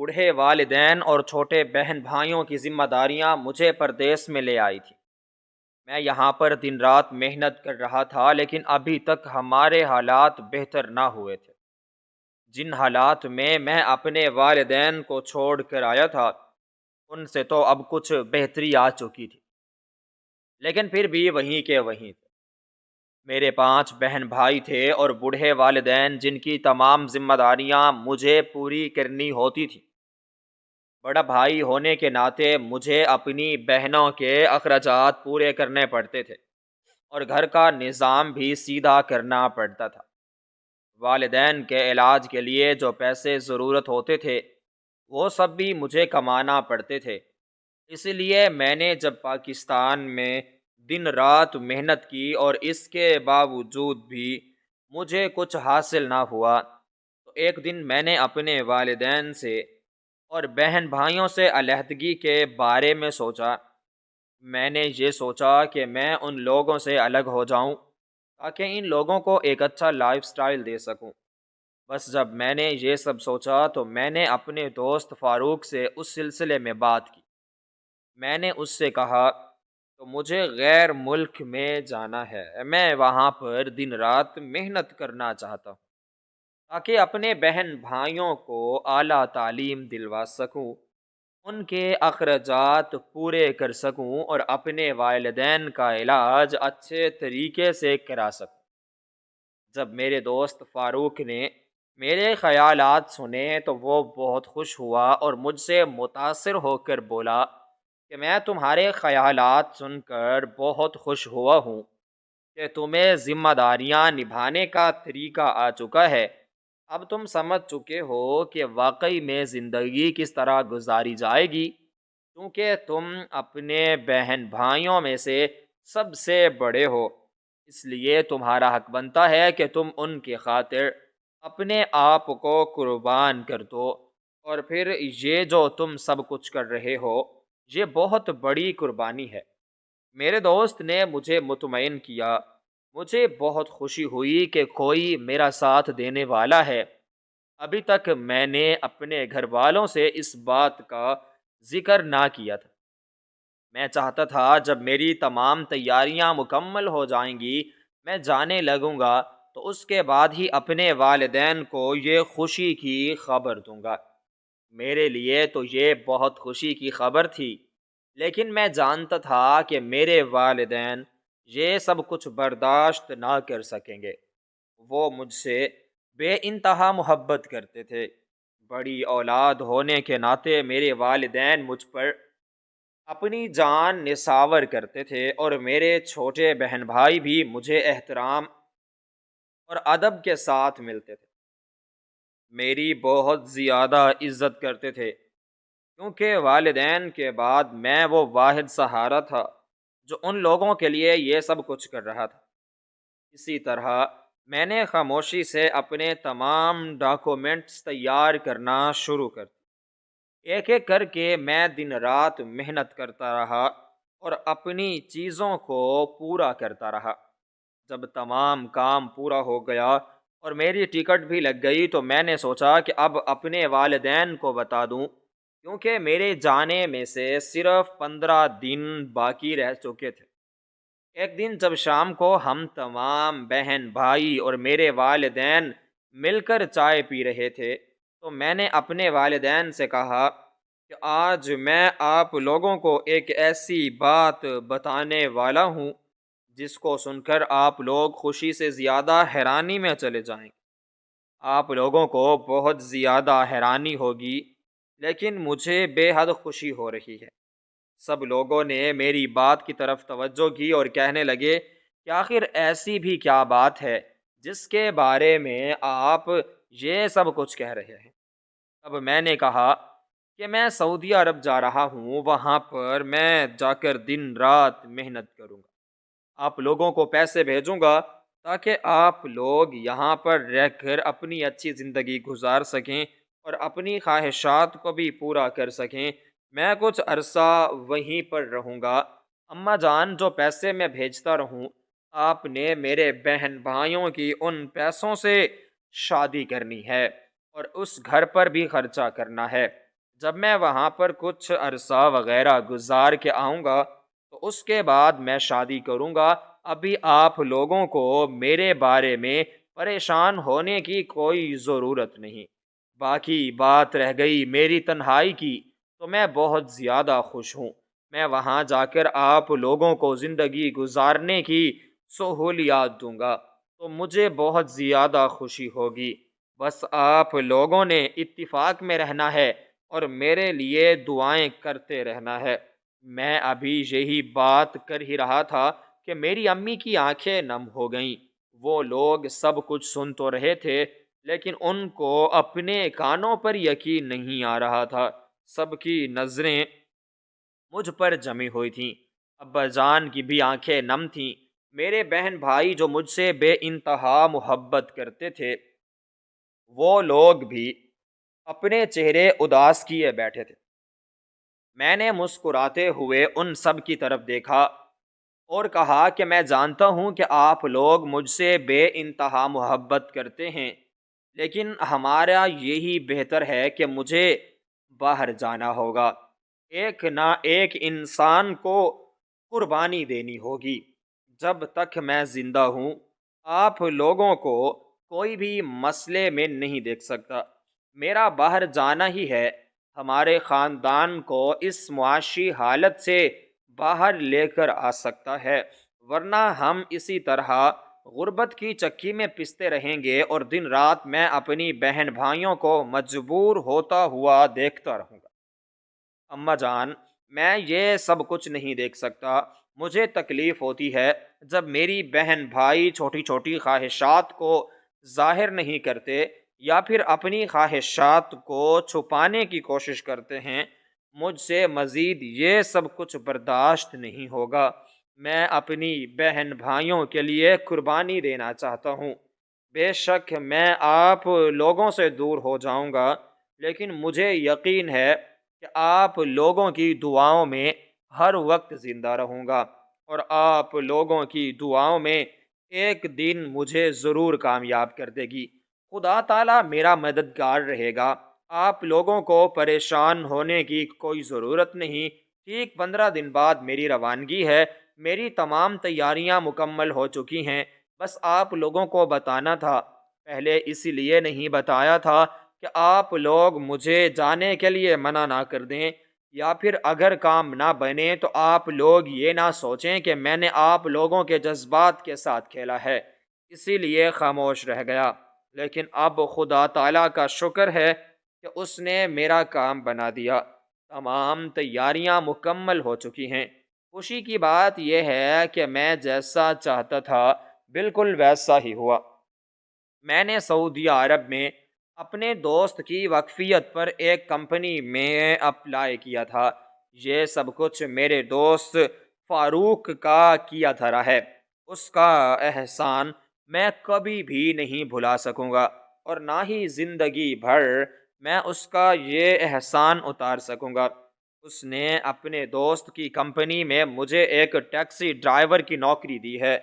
بوڑھے والدین اور چھوٹے بہن بھائیوں کی ذمہ داریاں مجھے پردیس میں لے آئی تھی۔ میں یہاں پر دن رات محنت کر رہا تھا، لیکن ابھی تک ہمارے حالات بہتر نہ ہوئے تھے۔ جن حالات میں اپنے والدین کو چھوڑ کر آیا تھا، ان سے تو اب کچھ بہتری آ چکی تھی، لیکن پھر بھی وہیں کے وہیں تھے۔ میرے 5 بہن بھائی تھے اور بوڑھے والدین جن کی تمام ذمہ داریاں مجھے پوری کرنی ہوتی تھی۔ بڑا بھائی ہونے کے ناطے مجھے اپنی بہنوں کے اخراجات پورے کرنے پڑتے تھے اور گھر کا نظام بھی سیدھا کرنا پڑتا تھا۔ والدین کے علاج کے لیے جو پیسے ضرورت ہوتے تھے، وہ سب بھی مجھے کمانا پڑتے تھے۔ اس لیے میں نے جب پاکستان میں دن رات محنت کی اور اس کے باوجود بھی مجھے کچھ حاصل نہ ہوا، تو ایک دن میں نے اپنے والدین سے اور بہن بھائیوں سے علیحدگی کے بارے میں سوچا۔ میں نے یہ سوچا کہ میں ان لوگوں سے الگ ہو جاؤں تاکہ ان لوگوں کو ایک اچھا لائف سٹائل دے سکوں۔ بس جب میں نے یہ سب سوچا تو میں نے اپنے دوست فاروق سے اس سلسلے میں بات کی۔ میں نے اس سے کہا تو مجھے غیر ملک میں جانا ہے، میں وہاں پر دن رات محنت کرنا چاہتا ہوں تاکہ اپنے بہن بھائیوں کو اعلیٰ تعلیم دلوا سکوں، ان کے اخراجات پورے کر سکوں اور اپنے والدین کا علاج اچھے طریقے سے کرا سکوں۔ جب میرے دوست فاروق نے میرے خیالات سنے تو وہ بہت خوش ہوا اور مجھ سے متاثر ہو کر بولا کہ میں تمہارے خیالات سن کر بہت خوش ہوا ہوں کہ تمہیں ذمہ داریاں نبھانے کا طریقہ آ چکا ہے۔ اب تم سمجھ چکے ہو کہ واقعی میں زندگی کس طرح گزاری جائے گی، کیونکہ تم اپنے بہن بھائیوں میں سے سب سے بڑے ہو، اس لیے تمہارا حق بنتا ہے کہ تم ان کی خاطر اپنے آپ کو قربان کر دو، اور پھر یہ جو تم سب کچھ کر رہے ہو، یہ بہت بڑی قربانی ہے۔ میرے دوست نے مجھے مطمئن کیا۔ مجھے بہت خوشی ہوئی کہ کوئی میرا ساتھ دینے والا ہے۔ ابھی تک میں نے اپنے گھر والوں سے اس بات کا ذکر نہ کیا تھا۔ میں چاہتا تھا جب میری تمام تیاریاں مکمل ہو جائیں گی، میں جانے لگوں گا تو اس کے بعد ہی اپنے والدین کو یہ خوشی کی خبر دوں گا۔ میرے لیے تو یہ بہت خوشی کی خبر تھی، لیکن میں جانتا تھا کہ میرے والدین یہ سب کچھ برداشت نہ کر سکیں گے۔ وہ مجھ سے بے انتہا محبت کرتے تھے۔ بڑی اولاد ہونے کے ناطے میرے والدین مجھ پر اپنی جان نثار کرتے تھے، اور میرے چھوٹے بہن بھائی بھی مجھے احترام اور ادب کے ساتھ ملتے تھے، میری بہت زیادہ عزت کرتے تھے، کیونکہ والدین کے بعد میں وہ واحد سہارا تھا جو ان لوگوں کے لیے یہ سب کچھ کر رہا تھا۔ اسی طرح میں نے خاموشی سے اپنے تمام ڈاکومنٹس تیار کرنا شروع کر دی۔ ایک ایک کر کے میں دن رات محنت کرتا رہا اور اپنی چیزوں کو پورا کرتا رہا۔ جب تمام کام پورا ہو گیا اور میری ٹکٹ بھی لگ گئی تو میں نے سوچا کہ اب اپنے والدین کو بتا دوں، کیونکہ میرے جانے میں سے صرف 15 دن باقی رہ چکے تھے۔ ایک دن جب شام کو ہم تمام بہن بھائی اور میرے والدین مل کر چائے پی رہے تھے تو میں نے اپنے والدین سے کہا کہ آج میں آپ لوگوں کو ایک ایسی بات بتانے والا ہوں جس کو سن کر آپ لوگ خوشی سے زیادہ حیرانی میں چلے جائیں گے۔ آپ لوگوں کو بہت زیادہ حیرانی ہوگی، لیکن مجھے بے حد خوشی ہو رہی ہے۔ سب لوگوں نے میری بات کی طرف توجہ کی اور کہنے لگے کہ آخر ایسی بھی کیا بات ہے جس کے بارے میں آپ یہ سب کچھ کہہ رہے ہیں۔ اب میں نے کہا کہ میں سعودی عرب جا رہا ہوں، وہاں پر میں جا کر دن رات محنت کروں گا، آپ لوگوں کو پیسے بھیجوں گا تاکہ آپ لوگ یہاں پر رہ کر اپنی اچھی زندگی گزار سکیں اور اپنی خواہشات کو بھی پورا کر سکیں۔ میں کچھ عرصہ وہیں پر رہوں گا۔ اماں جان، جو پیسے میں بھیجتا رہوں، آپ نے میرے بہن بھائیوں کی ان پیسوں سے شادی کرنی ہے اور اس گھر پر بھی خرچہ کرنا ہے۔ جب میں وہاں پر کچھ عرصہ وغیرہ گزار کے آؤں گا تو اس کے بعد میں شادی کروں گا۔ ابھی آپ لوگوں کو میرے بارے میں پریشان ہونے کی کوئی ضرورت نہیں۔ باقی بات رہ گئی میری تنہائی کی، تو میں بہت زیادہ خوش ہوں۔ میں وہاں جا کر آپ لوگوں کو زندگی گزارنے کی سہولیات دوں گا، تو مجھے بہت زیادہ خوشی ہوگی۔ بس آپ لوگوں نے اتفاق میں رہنا ہے اور میرے لیے دعائیں کرتے رہنا ہے۔ میں ابھی یہی بات کر ہی رہا تھا کہ میری امی کی آنکھیں نم ہو گئیں۔ وہ لوگ سب کچھ سن تو رہے تھے، لیکن ان کو اپنے کانوں پر یقین نہیں آ رہا تھا۔ سب کی نظریں مجھ پر جمی ہوئی تھیں۔ ابا جان کی بھی آنکھیں نم تھیں۔ میرے بہن بھائی جو مجھ سے بے انتہا محبت کرتے تھے، وہ لوگ بھی اپنے چہرے اداس کیے بیٹھے تھے۔ میں نے مسکراتے ہوئے ان سب کی طرف دیکھا اور کہا کہ میں جانتا ہوں کہ آپ لوگ مجھ سے بے انتہا محبت کرتے ہیں، لیکن ہمارا یہی بہتر ہے کہ مجھے باہر جانا ہوگا۔ ایک نہ ایک انسان کو قربانی دینی ہوگی۔ جب تک میں زندہ ہوں آپ لوگوں کو کوئی بھی مسئلے میں نہیں دیکھ سکتا۔ میرا باہر جانا ہی ہے ہمارے خاندان کو اس معاشی حالت سے باہر لے کر آ سکتا ہے، ورنہ ہم اسی طرح غربت کی چکی میں پستے رہیں گے اور دن رات میں اپنی بہن بھائیوں کو مجبور ہوتا ہوا دیکھتا رہوں گا۔ اماں جان، میں یہ سب کچھ نہیں دیکھ سکتا۔ مجھے تکلیف ہوتی ہے جب میری بہن بھائی چھوٹی چھوٹی خواہشات کو ظاہر نہیں کرتے یا پھر اپنی خواہشات کو چھپانے کی کوشش کرتے ہیں۔ مجھ سے مزید یہ سب کچھ برداشت نہیں ہوگا۔ میں اپنی بہن بھائیوں کے لیے قربانی دینا چاہتا ہوں۔ بے شک میں آپ لوگوں سے دور ہو جاؤں گا، لیکن مجھے یقین ہے کہ آپ لوگوں کی دعاؤں میں ہر وقت زندہ رہوں گا، اور آپ لوگوں کی دعاؤں میں ایک دن مجھے ضرور کامیاب کر دے گی۔ خدا تعالیٰ میرا مددگار رہے گا۔ آپ لوگوں کو پریشان ہونے کی کوئی ضرورت نہیں۔ ٹھیک 15 دن بعد میری روانگی ہے۔ میری تمام تیاریاں مکمل ہو چکی ہیں، بس آپ لوگوں کو بتانا تھا۔ پہلے اسی لیے نہیں بتایا تھا کہ آپ لوگ مجھے جانے کے لیے منع نہ کر دیں، یا پھر اگر کام نہ بنے تو آپ لوگ یہ نہ سوچیں کہ میں نے آپ لوگوں کے جذبات کے ساتھ کھیلا ہے، اسی لیے خاموش رہ گیا۔ لیکن اب خدا تعالیٰ کا شکر ہے کہ اس نے میرا کام بنا دیا۔ تمام تیاریاں مکمل ہو چکی ہیں۔ خوشی کی بات یہ ہے کہ میں جیسا چاہتا تھا بالکل ویسا ہی ہوا۔ میں نے سعودی عرب میں اپنے دوست کی وقفیت پر ایک کمپنی میں اپلائی کیا تھا۔ یہ سب کچھ میرے دوست فاروق کا کیا دھرا ہے۔ اس کا احسان میں کبھی بھی نہیں بھلا سکوں گا، اور نہ ہی زندگی بھر میں اس کا یہ احسان اتار سکوں گا۔ اس نے اپنے دوست کی کمپنی میں مجھے ایک ٹیکسی ڈرائیور کی نوکری دی ہے۔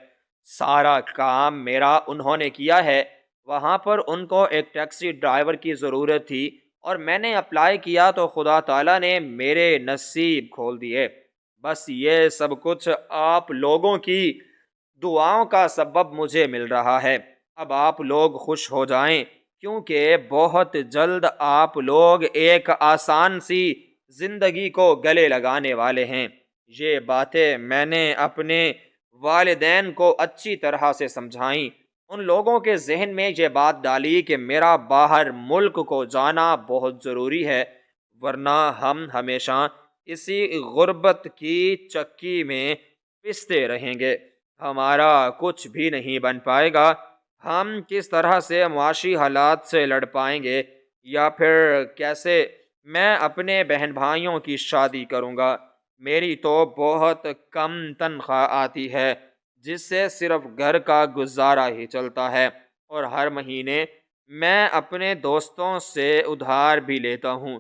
سارا کام میرا انہوں نے کیا ہے۔ وہاں پر ان کو ایک ٹیکسی ڈرائیور کی ضرورت تھی، اور میں نے اپلائی کیا تو خدا تعالیٰ نے میرے نصیب کھول دیے۔ بس یہ سب کچھ آپ لوگوں کی دعاؤں کا سبب مجھے مل رہا ہے۔ اب آپ لوگ خوش ہو جائیں، کیونکہ بہت جلد آپ لوگ ایک آسان سی زندگی کو گلے لگانے والے ہیں۔ یہ باتیں میں نے اپنے والدین کو اچھی طرح سے سمجھائیں۔ ان لوگوں کے ذہن میں یہ بات ڈالی کہ میرا باہر ملک کو جانا بہت ضروری ہے، ورنہ ہم ہمیشہ اسی غربت کی چکی میں پستے رہیں گے۔ ہمارا کچھ بھی نہیں بن پائے گا۔ ہم کس طرح سے معاشی حالات سے لڑ پائیں گے، یا پھر کیسے میں اپنے بہن بھائیوں کی شادی کروں گا؟ میری تو بہت کم تنخواہ آتی ہے، جس سے صرف گھر کا گزارا ہی چلتا ہے، اور ہر مہینے میں اپنے دوستوں سے ادھار بھی لیتا ہوں۔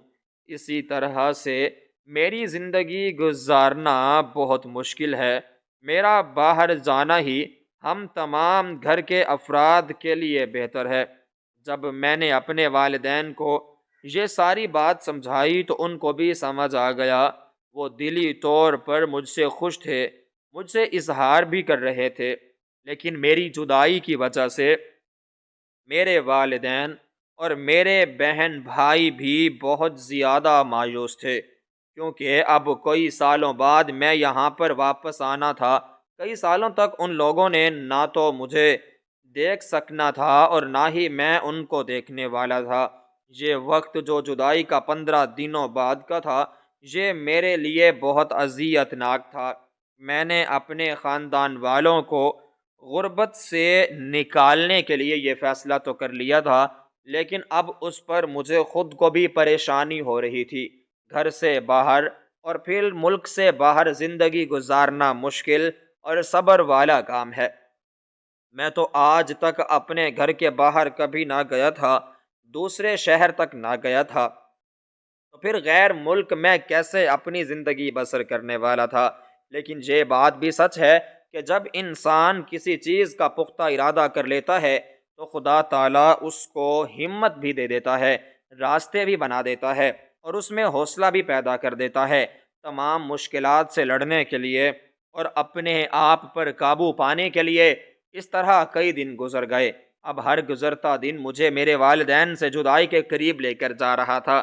اسی طرح سے میری زندگی گزارنا بہت مشکل ہے۔ میرا باہر جانا ہی ہم تمام گھر کے افراد کے لیے بہتر ہے۔ جب میں نے اپنے والدین کو یہ ساری بات سمجھائی تو ان کو بھی سمجھ آ گیا۔ وہ دلی طور پر مجھ سے خوش تھے، مجھ سے اظہار بھی کر رہے تھے، لیکن میری جدائی کی وجہ سے میرے والدین اور میرے بہن بھائی بھی بہت زیادہ مایوس تھے، کیونکہ اب کئی سالوں بعد میں یہاں پر واپس آنا تھا۔ کئی سالوں تک ان لوگوں نے نہ تو مجھے دیکھ سکنا تھا اور نہ ہی میں ان کو دیکھنے والا تھا۔ یہ وقت جو جدائی کا 15 دنوں بعد کا تھا، یہ میرے لیے بہت اذیت ناک تھا۔ میں نے اپنے خاندان والوں کو غربت سے نکالنے کے لیے یہ فیصلہ تو کر لیا تھا، لیکن اب اس پر مجھے خود کو بھی پریشانی ہو رہی تھی۔ گھر سے باہر اور پھر ملک سے باہر زندگی گزارنا مشکل اور صبر والا کام ہے۔ میں تو آج تک اپنے گھر کے باہر کبھی نہ گیا تھا، دوسرے شہر تک نہ گیا تھا، تو پھر غیر ملک میں کیسے اپنی زندگی بسر کرنے والا تھا۔ لیکن یہ بات بھی سچ ہے کہ جب انسان کسی چیز کا پختہ ارادہ کر لیتا ہے تو خدا تعالیٰ اس کو ہمت بھی دے دیتا ہے، راستے بھی بنا دیتا ہے اور اس میں حوصلہ بھی پیدا کر دیتا ہے۔ تمام مشکلات سے لڑنے کے لیے اور اپنے آپ پر قابو پانے کے لیے اس طرح کئی دن گزر گئے۔ اب ہر گزرتا دن مجھے میرے والدین سے جدائی کے قریب لے کر جا رہا تھا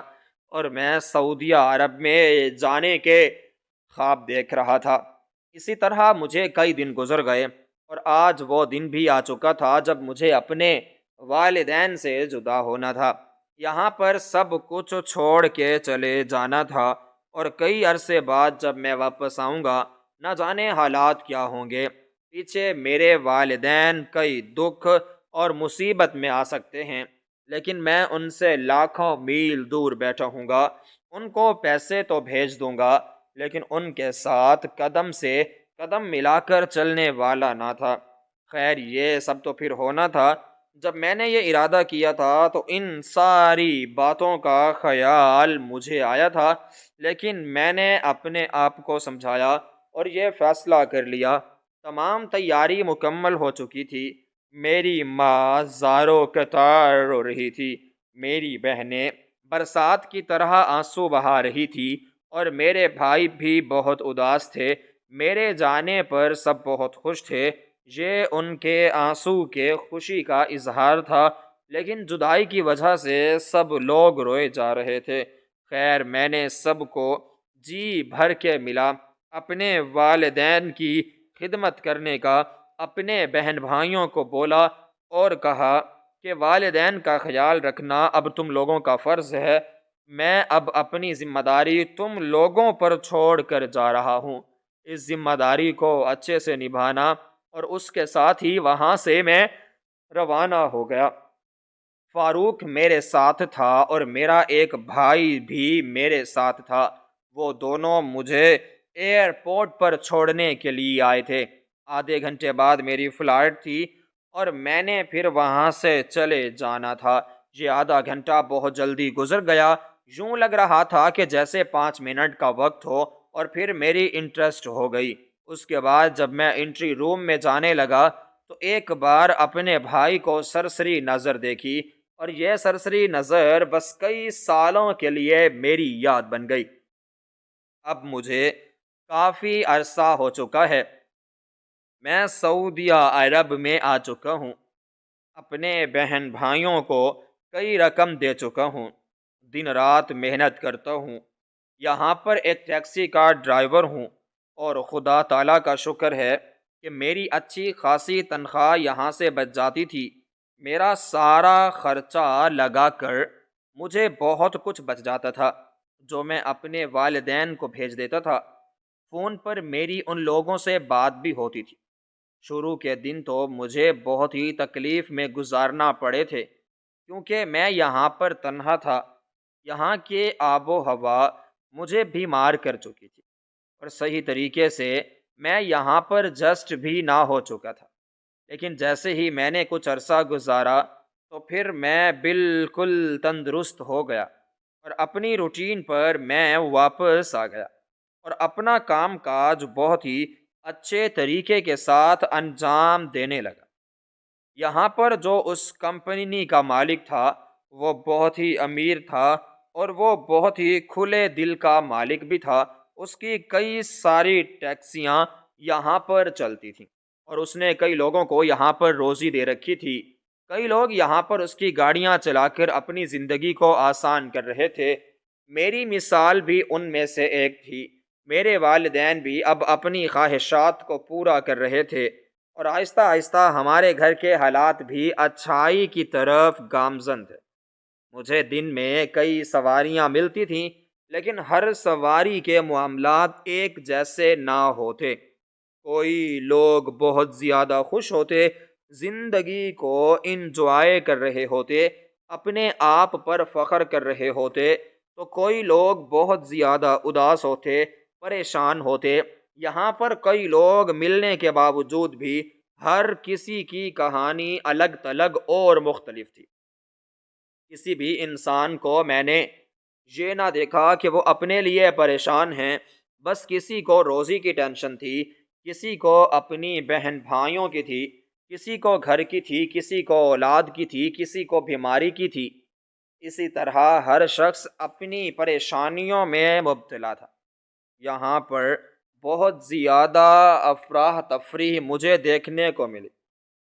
اور میں سعودیہ عرب میں جانے کے خواب دیکھ رہا تھا۔ اسی طرح مجھے کئی دن گزر گئے اور آج وہ دن بھی آ چکا تھا جب مجھے اپنے والدین سے جدا ہونا تھا۔ یہاں پر سب کچھ چھوڑ کے چلے جانا تھا اور کئی عرصے بعد جب میں واپس آؤں گا، نہ جانے حالات کیا ہوں گے۔ پیچھے میرے والدین کئی دکھ اور مصیبت میں آ سکتے ہیں، لیکن میں ان سے لاکھوں میل دور بیٹھا ہوں گا۔ ان کو پیسے تو بھیج دوں گا، لیکن ان کے ساتھ قدم سے قدم ملا کر چلنے والا نہ تھا۔ خیر، یہ سب تو پھر ہونا تھا۔ جب میں نے یہ ارادہ کیا تھا تو ان ساری باتوں کا خیال مجھے آیا تھا، لیکن میں نے اپنے آپ کو سمجھایا اور یہ فیصلہ کر لیا۔ تمام تیاری مکمل ہو چکی تھی۔ میری ماں زاروں قطار رو رہی تھی، میری بہنیں برسات کی طرح آنسو بہا رہی تھی اور میرے بھائی بھی بہت اداس تھے۔ میرے جانے پر سب بہت خوش تھے، یہ ان کے آنسو کے خوشی کا اظہار تھا، لیکن جدائی کی وجہ سے سب لوگ روئے جا رہے تھے۔ خیر، میں نے سب کو جی بھر کے ملا، اپنے والدین کی خدمت کرنے کا، اپنے بہن بھائیوں کو بولا اور کہا کہ والدین کا خیال رکھنا اب تم لوگوں کا فرض ہے۔ میں اب اپنی ذمہ داری تم لوگوں پر چھوڑ کر جا رہا ہوں۔ اس ذمہ داری کو اچھے سے نبھانا، اور اس کے ساتھ ہی وہاں سے میں روانہ ہو گیا۔ فاروق میرے ساتھ تھا اور میرا ایک بھائی بھی میرے ساتھ تھا۔ وہ دونوں مجھے ایئرپورٹ پر چھوڑنے کے لیے آئے تھے۔ آدھے گھنٹے بعد میری فلائٹ تھی اور میں نے پھر وہاں سے چلے جانا تھا۔ یہ آدھا گھنٹہ بہت جلدی گزر گیا، یوں لگ رہا تھا کہ جیسے 5 منٹ کا وقت ہو، اور پھر میری انٹرسٹ ہو گئی۔ اس کے بعد جب میں انٹری روم میں جانے لگا تو ایک بار اپنے بھائی کو سرسری نظر دیکھی، اور یہ سرسری نظر بس کئی سالوں کے لیے میری یاد بن گئی۔ اب مجھے کافی عرصہ ہو چکا ہے، میں سعودیہ عرب میں آ چکا ہوں، اپنے بہن بھائیوں کو کئی رقم دے چکا ہوں، دن رات محنت کرتا ہوں، یہاں پر ایک ٹیکسی کا ڈرائیور ہوں، اور خدا تعالیٰ کا شکر ہے کہ میری اچھی خاصی تنخواہ یہاں سے بچ جاتی تھی۔ میرا سارا خرچہ لگا کر مجھے بہت کچھ بچ جاتا تھا، جو میں اپنے والدین کو بھیج دیتا تھا۔ فون پر میری ان لوگوں سے بات بھی ہوتی تھی۔ شروع کے دن تو مجھے بہت ہی تکلیف میں گزارنا پڑے تھے، کیونکہ میں یہاں پر تنہا تھا۔ یہاں کے آب و ہوا مجھے بیمار کر چکی تھی، اور صحیح طریقے سے میں یہاں پر جسٹ بھی نہ ہو چکا تھا۔ لیکن جیسے ہی میں نے کچھ عرصہ گزارا تو پھر میں بالکل تندرست ہو گیا اور اپنی روٹین پر میں واپس آ گیا اور اپنا کام کاج بہت ہی اچھے طریقے کے ساتھ انجام دینے لگا۔ یہاں پر جو اس کمپنی کا مالک تھا وہ بہت ہی امیر تھا اور وہ بہت ہی کھلے دل کا مالک بھی تھا۔ اس کی کئی ساری ٹیکسیاں یہاں پر چلتی تھیں اور اس نے کئی لوگوں کو یہاں پر روزی دے رکھی تھی۔ کئی لوگ یہاں پر اس کی گاڑیاں چلا کر اپنی زندگی کو آسان کر رہے تھے۔ میری مثال بھی ان میں سے ایک تھی۔ میرے والدین بھی اب اپنی خواہشات کو پورا کر رہے تھے اور آہستہ آہستہ ہمارے گھر کے حالات بھی اچھائی کی طرف گامزن تھے۔ مجھے دن میں کئی سواریاں ملتی تھیں، لیکن ہر سواری کے معاملات ایک جیسے نہ ہوتے۔ کوئی لوگ بہت زیادہ خوش ہوتے، زندگی کو انجوائے کر رہے ہوتے، اپنے آپ پر فخر کر رہے ہوتے، تو کوئی لوگ بہت زیادہ اداس ہوتے، پریشان ہوتے۔ یہاں پر کئی لوگ ملنے کے باوجود بھی ہر کسی کی کہانی الگ تلگ اور مختلف تھی۔ کسی بھی انسان کو میں نے یہ نہ دیکھا کہ وہ اپنے لیے پریشان ہیں، بس کسی کو روزی کی ٹینشن تھی، کسی کو اپنی بہن بھائیوں کی تھی، کسی کو گھر کی تھی، کسی کو اولاد کی تھی، کسی کو بیماری کی تھی۔ اسی طرح ہر شخص اپنی پریشانیوں میں مبتلا تھا۔ یہاں پر بہت زیادہ افراح تفریح مجھے دیکھنے کو ملی۔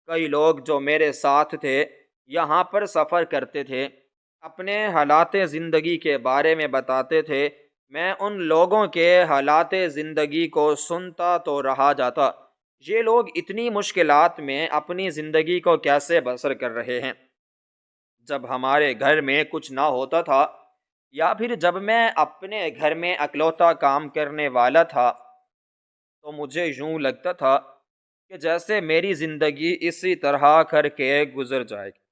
کئی لوگ جو میرے ساتھ تھے، یہاں پر سفر کرتے تھے، اپنے حالات زندگی کے بارے میں بتاتے تھے۔ میں ان لوگوں کے حالات زندگی کو سنتا تو رہا جاتا۔ یہ لوگ اتنی مشکلات میں اپنی زندگی کو کیسے بسر کر رہے ہیں؟ جب ہمارے گھر میں کچھ نہ ہوتا تھا، یا پھر جب میں اپنے گھر میں اکلوتا کام کرنے والا تھا، تو مجھے یوں لگتا تھا کہ جیسے میری زندگی اسی طرح کر کے گزر جائے گی۔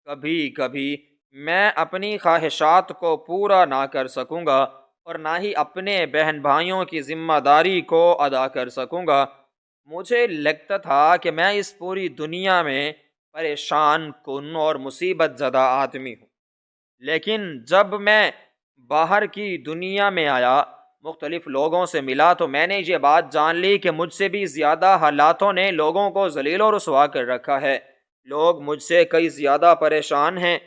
کبھی کبھی میں اپنی خواہشات کو پورا نہ کر سکوں گا اور نہ ہی اپنے بہن بھائیوں کی ذمہ داری کو ادا کر سکوں گا۔ مجھے لگتا تھا کہ میں اس پوری دنیا میں پریشان کن اور مصیبت زدہ آدمی ہوں۔ لیکن جب میں باہر کی دنیا میں آیا، مختلف لوگوں سے ملا، تو میں نے یہ بات جان لی کہ مجھ سے بھی زیادہ حالاتوں نے لوگوں کو ذلیل و رسوا کر رکھا ہے۔ لوگ مجھ سے کئی زیادہ پریشان ہیں۔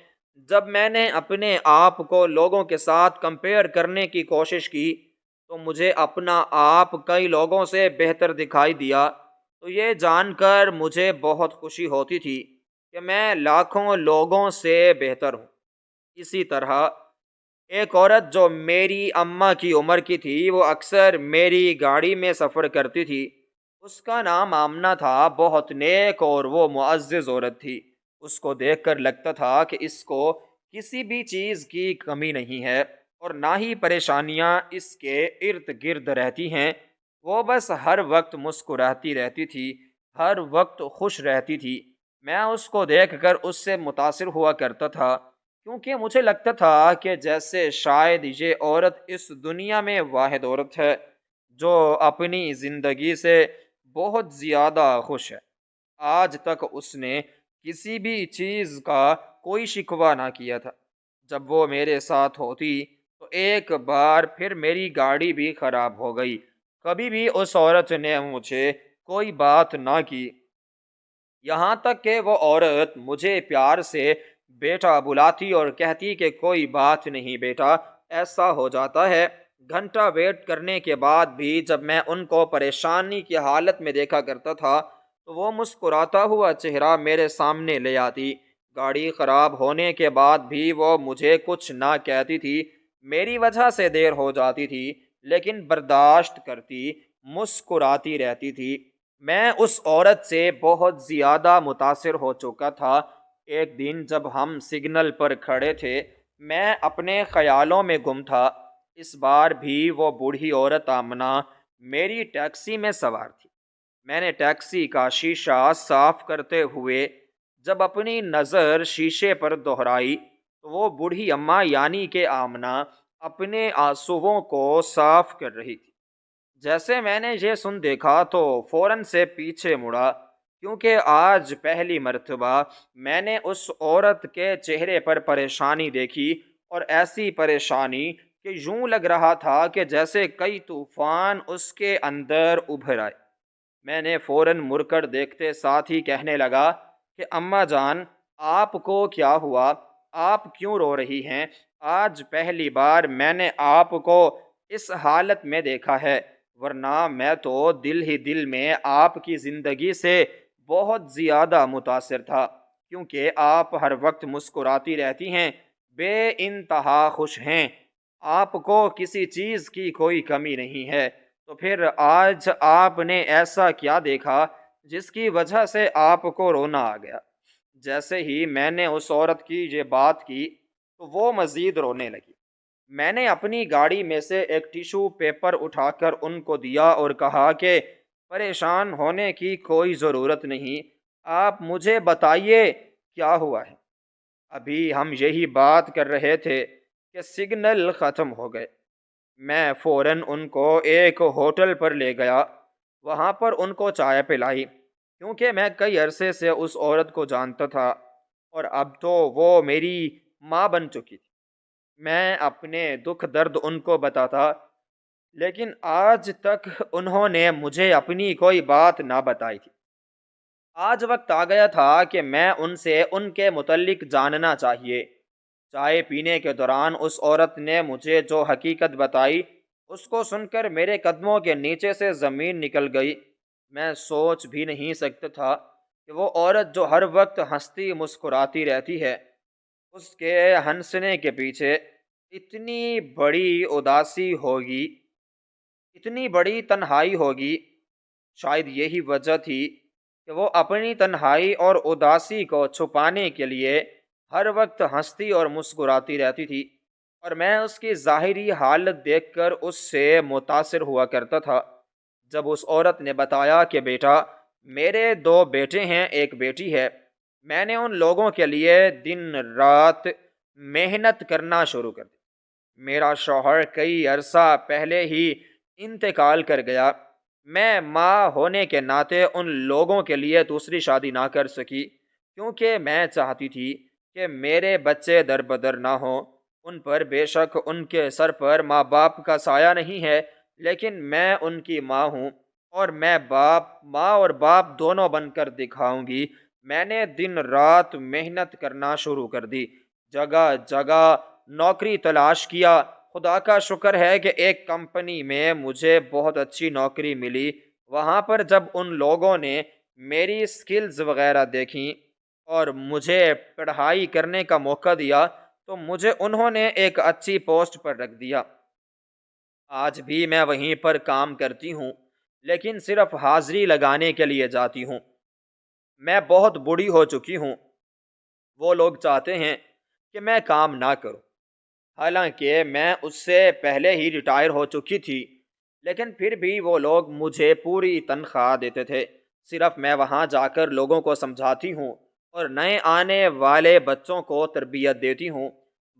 جب میں نے اپنے آپ کو لوگوں کے ساتھ کمپیئر کرنے کی کوشش کی، تو مجھے اپنا آپ کئی لوگوں سے بہتر دکھائی دیا۔ تو یہ جان کر مجھے بہت خوشی ہوتی تھی کہ میں لاکھوں لوگوں سے بہتر ہوں۔ اسی طرح ایک عورت جو میری اماں کی عمر کی تھی، وہ اکثر میری گاڑی میں سفر کرتی تھی۔ اس کا نام آمنہ تھا، بہت نیک اور وہ معزز عورت تھی۔ اس کو دیکھ کر لگتا تھا کہ اس کو کسی بھی چیز کی کمی نہیں ہے اور نہ ہی پریشانیاں اس کے ارد گرد رہتی ہیں۔ وہ بس ہر وقت مسکراتی رہتی تھی، ہر وقت خوش رہتی تھی۔ میں اس کو دیکھ کر اس سے متاثر ہوا کرتا تھا، کیونکہ مجھے لگتا تھا کہ جیسے شاید یہ عورت اس دنیا میں واحد عورت ہے جو اپنی زندگی سے بہت زیادہ خوش ہے۔ آج تک اس نے کسی بھی چیز کا کوئی شکوہ نہ کیا تھا۔ جب وہ میرے ساتھ ہوتی تو ایک بار پھر میری گاڑی بھی خراب ہو گئی، کبھی بھی اس عورت نے مجھے کوئی بات نہ کی، یہاں تک کہ وہ عورت مجھے پیار سے بیٹا بلاتی اور کہتی کہ کوئی بات نہیں بیٹا، ایسا ہو جاتا ہے۔ گھنٹہ ویٹ کرنے کے بعد بھی جب میں ان کو پریشانی کی حالت میں دیکھا کرتا تھا، تو وہ مسکراتا ہوا چہرہ میرے سامنے لے آتی۔ گاڑی خراب ہونے کے بعد بھی وہ مجھے کچھ نہ کہتی تھی، میری وجہ سے دیر ہو جاتی تھی، لیکن برداشت کرتی، مسکراتی رہتی تھی۔ میں اس عورت سے بہت زیادہ متاثر ہو چکا تھا۔ ایک دن جب ہم سگنل پر کھڑے تھے، میں اپنے خیالوں میں گم تھا۔ اس بار بھی وہ بوڑھی عورت آمنہ میری ٹیکسی میں سوار تھی۔ میں نے ٹیکسی کا شیشہ صاف کرتے ہوئے جب اپنی نظر شیشے پر دہرائی، تو وہ بوڑھی اماں یعنی کہ آمنہ اپنے آنسوؤں کو صاف کر رہی تھی۔ جیسے میں نے یہ سن دیکھا تو فوراً سے پیچھے مڑا، کیونکہ آج پہلی مرتبہ میں نے اس عورت کے چہرے پر پریشانی دیکھی، اور ایسی پریشانی کہ یوں لگ رہا تھا کہ جیسے کئی طوفان اس کے اندر ابھر آئے۔ میں نے فوراً مڑ کر دیکھتے ساتھ ہی کہنے لگا کہ اماں جان، آپ کو کیا ہوا؟ آپ کیوں رو رہی ہیں؟ آج پہلی بار میں نے آپ کو اس حالت میں دیکھا ہے، ورنہ میں تو دل ہی دل میں آپ کی زندگی سے بہت زیادہ متاثر تھا، کیونکہ آپ ہر وقت مسکراتی رہتی ہیں، بے انتہا خوش ہیں، آپ کو کسی چیز کی کوئی کمی نہیں ہے۔ تو پھر آج آپ نے ایسا کیا دیکھا جس کی وجہ سے آپ کو رونا آ گیا؟ جیسے ہی میں نے اس عورت کی یہ بات کی تو وہ مزید رونے لگی۔ میں نے اپنی گاڑی میں سے ایک ٹیشو پیپر اٹھا کر ان کو دیا اور کہا کہ پریشان ہونے کی کوئی ضرورت نہیں، آپ مجھے بتائیے کیا ہوا ہے۔ ابھی ہم یہی بات کر رہے تھے کہ سگنل ختم ہو گئے۔ میں فوراً ان کو ایک ہوٹل پر لے گیا، وہاں پر ان کو چائے پلائی، کیونکہ میں کئی عرصے سے اس عورت کو جانتا تھا اور اب تو وہ میری ماں بن چکی تھی۔ میں اپنے دکھ درد ان کو بتاتا، لیکن آج تک انہوں نے مجھے اپنی کوئی بات نہ بتائی تھی۔ آج وقت آ گیا تھا کہ میں ان سے ان کے متعلق جاننا چاہیے۔ چائے پینے کے دوران اس عورت نے مجھے جو حقیقت بتائی، اس کو سن کر میرے قدموں کے نیچے سے زمین نکل گئی۔ میں سوچ بھی نہیں سکتا تھا کہ وہ عورت جو ہر وقت ہنستی مسکراتی رہتی ہے، اس کے ہنسنے کے پیچھے اتنی بڑی اداسی ہوگی، اتنی بڑی تنہائی ہوگی۔ شاید یہی وجہ تھی کہ وہ اپنی تنہائی اور اداسی کو چھپانے کے لیے ہر وقت ہنستی اور مسکراتی رہتی تھی، اور میں اس کی ظاہری حالت دیکھ کر اس سے متاثر ہوا کرتا تھا۔ جب اس عورت نے بتایا کہ بیٹا، میرے دو بیٹے ہیں، ایک بیٹی ہے، میں نے ان لوگوں کے لیے دن رات محنت کرنا شروع کر دی۔ میرا شوہر کئی عرصہ پہلے ہی انتقال کر گیا۔ میں ماں ہونے کے ناطے ان لوگوں کے لیے دوسری شادی نہ کر سکی، کیونکہ میں چاہتی تھی کہ میرے بچے در بدر نہ ہوں۔ ان پر بے شک ان کے سر پر ماں باپ کا سایہ نہیں ہے، لیکن میں ان کی ماں ہوں، اور میں ماں اور باپ دونوں بن کر دکھاؤں گی۔ میں نے دن رات محنت کرنا شروع کر دی، جگہ جگہ نوکری تلاش کیا۔ خدا کا شکر ہے کہ ایک کمپنی میں مجھے بہت اچھی نوکری ملی۔ وہاں پر جب ان لوگوں نے میری سکلز وغیرہ دیکھیں اور مجھے پڑھائی کرنے کا موقع دیا تو مجھے انہوں نے ایک اچھی پوسٹ پر رکھ دیا۔ آج بھی میں وہیں پر کام کرتی ہوں، لیکن صرف حاضری لگانے کے لیے جاتی ہوں۔ میں بہت بوڑھی ہو چکی ہوں۔ وہ لوگ چاہتے ہیں کہ میں کام نہ کروں، حالانکہ میں اس سے پہلے ہی ریٹائر ہو چکی تھی، لیکن پھر بھی وہ لوگ مجھے پوری تنخواہ دیتے تھے۔ صرف میں وہاں جا کر لوگوں کو سمجھاتی ہوں اور نئے آنے والے بچوں کو تربیت دیتی ہوں،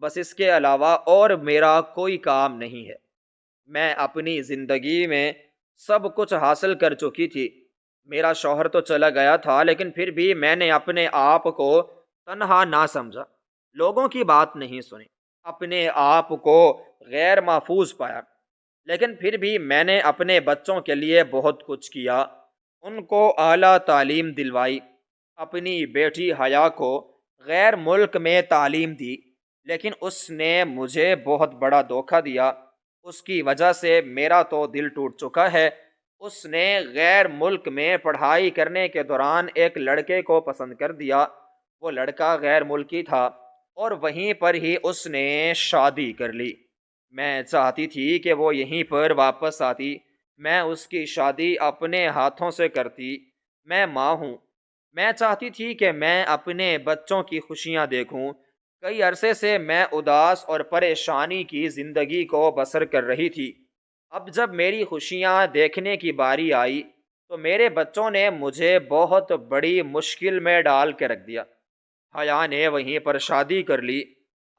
بس اس کے علاوہ اور میرا کوئی کام نہیں ہے۔ میں اپنی زندگی میں سب کچھ حاصل کر چکی تھی۔ میرا شوہر تو چلا گیا تھا، لیکن پھر بھی میں نے اپنے آپ کو تنہا نہ سمجھا، لوگوں کی بات نہیں سنی، اپنے آپ کو غیر محفوظ پایا۔ لیکن پھر بھی میں نے اپنے بچوں کے لیے بہت کچھ کیا، ان کو اعلیٰ تعلیم دلوائی۔ اپنی بیٹی حیا کو غیر ملک میں تعلیم دی، لیکن اس نے مجھے بہت بڑا دھوکہ دیا۔ اس کی وجہ سے میرا تو دل ٹوٹ چکا ہے۔ اس نے غیر ملک میں پڑھائی کرنے کے دوران ایک لڑکے کو پسند کر دیا۔ وہ لڑکا غیر ملکی تھا اور وہیں پر ہی اس نے شادی کر لی۔ میں چاہتی تھی کہ وہ یہیں پر واپس آتی، میں اس کی شادی اپنے ہاتھوں سے کرتی۔ میں ماں ہوں، میں چاہتی تھی کہ میں اپنے بچوں کی خوشیاں دیکھوں۔ کئی عرصے سے میں اداس اور پریشانی کی زندگی کو بسر کر رہی تھی۔ اب جب میری خوشیاں دیکھنے کی باری آئی تو میرے بچوں نے مجھے بہت بڑی مشکل میں ڈال کے رکھ دیا۔ حیا نے وہیں پر شادی کر لی۔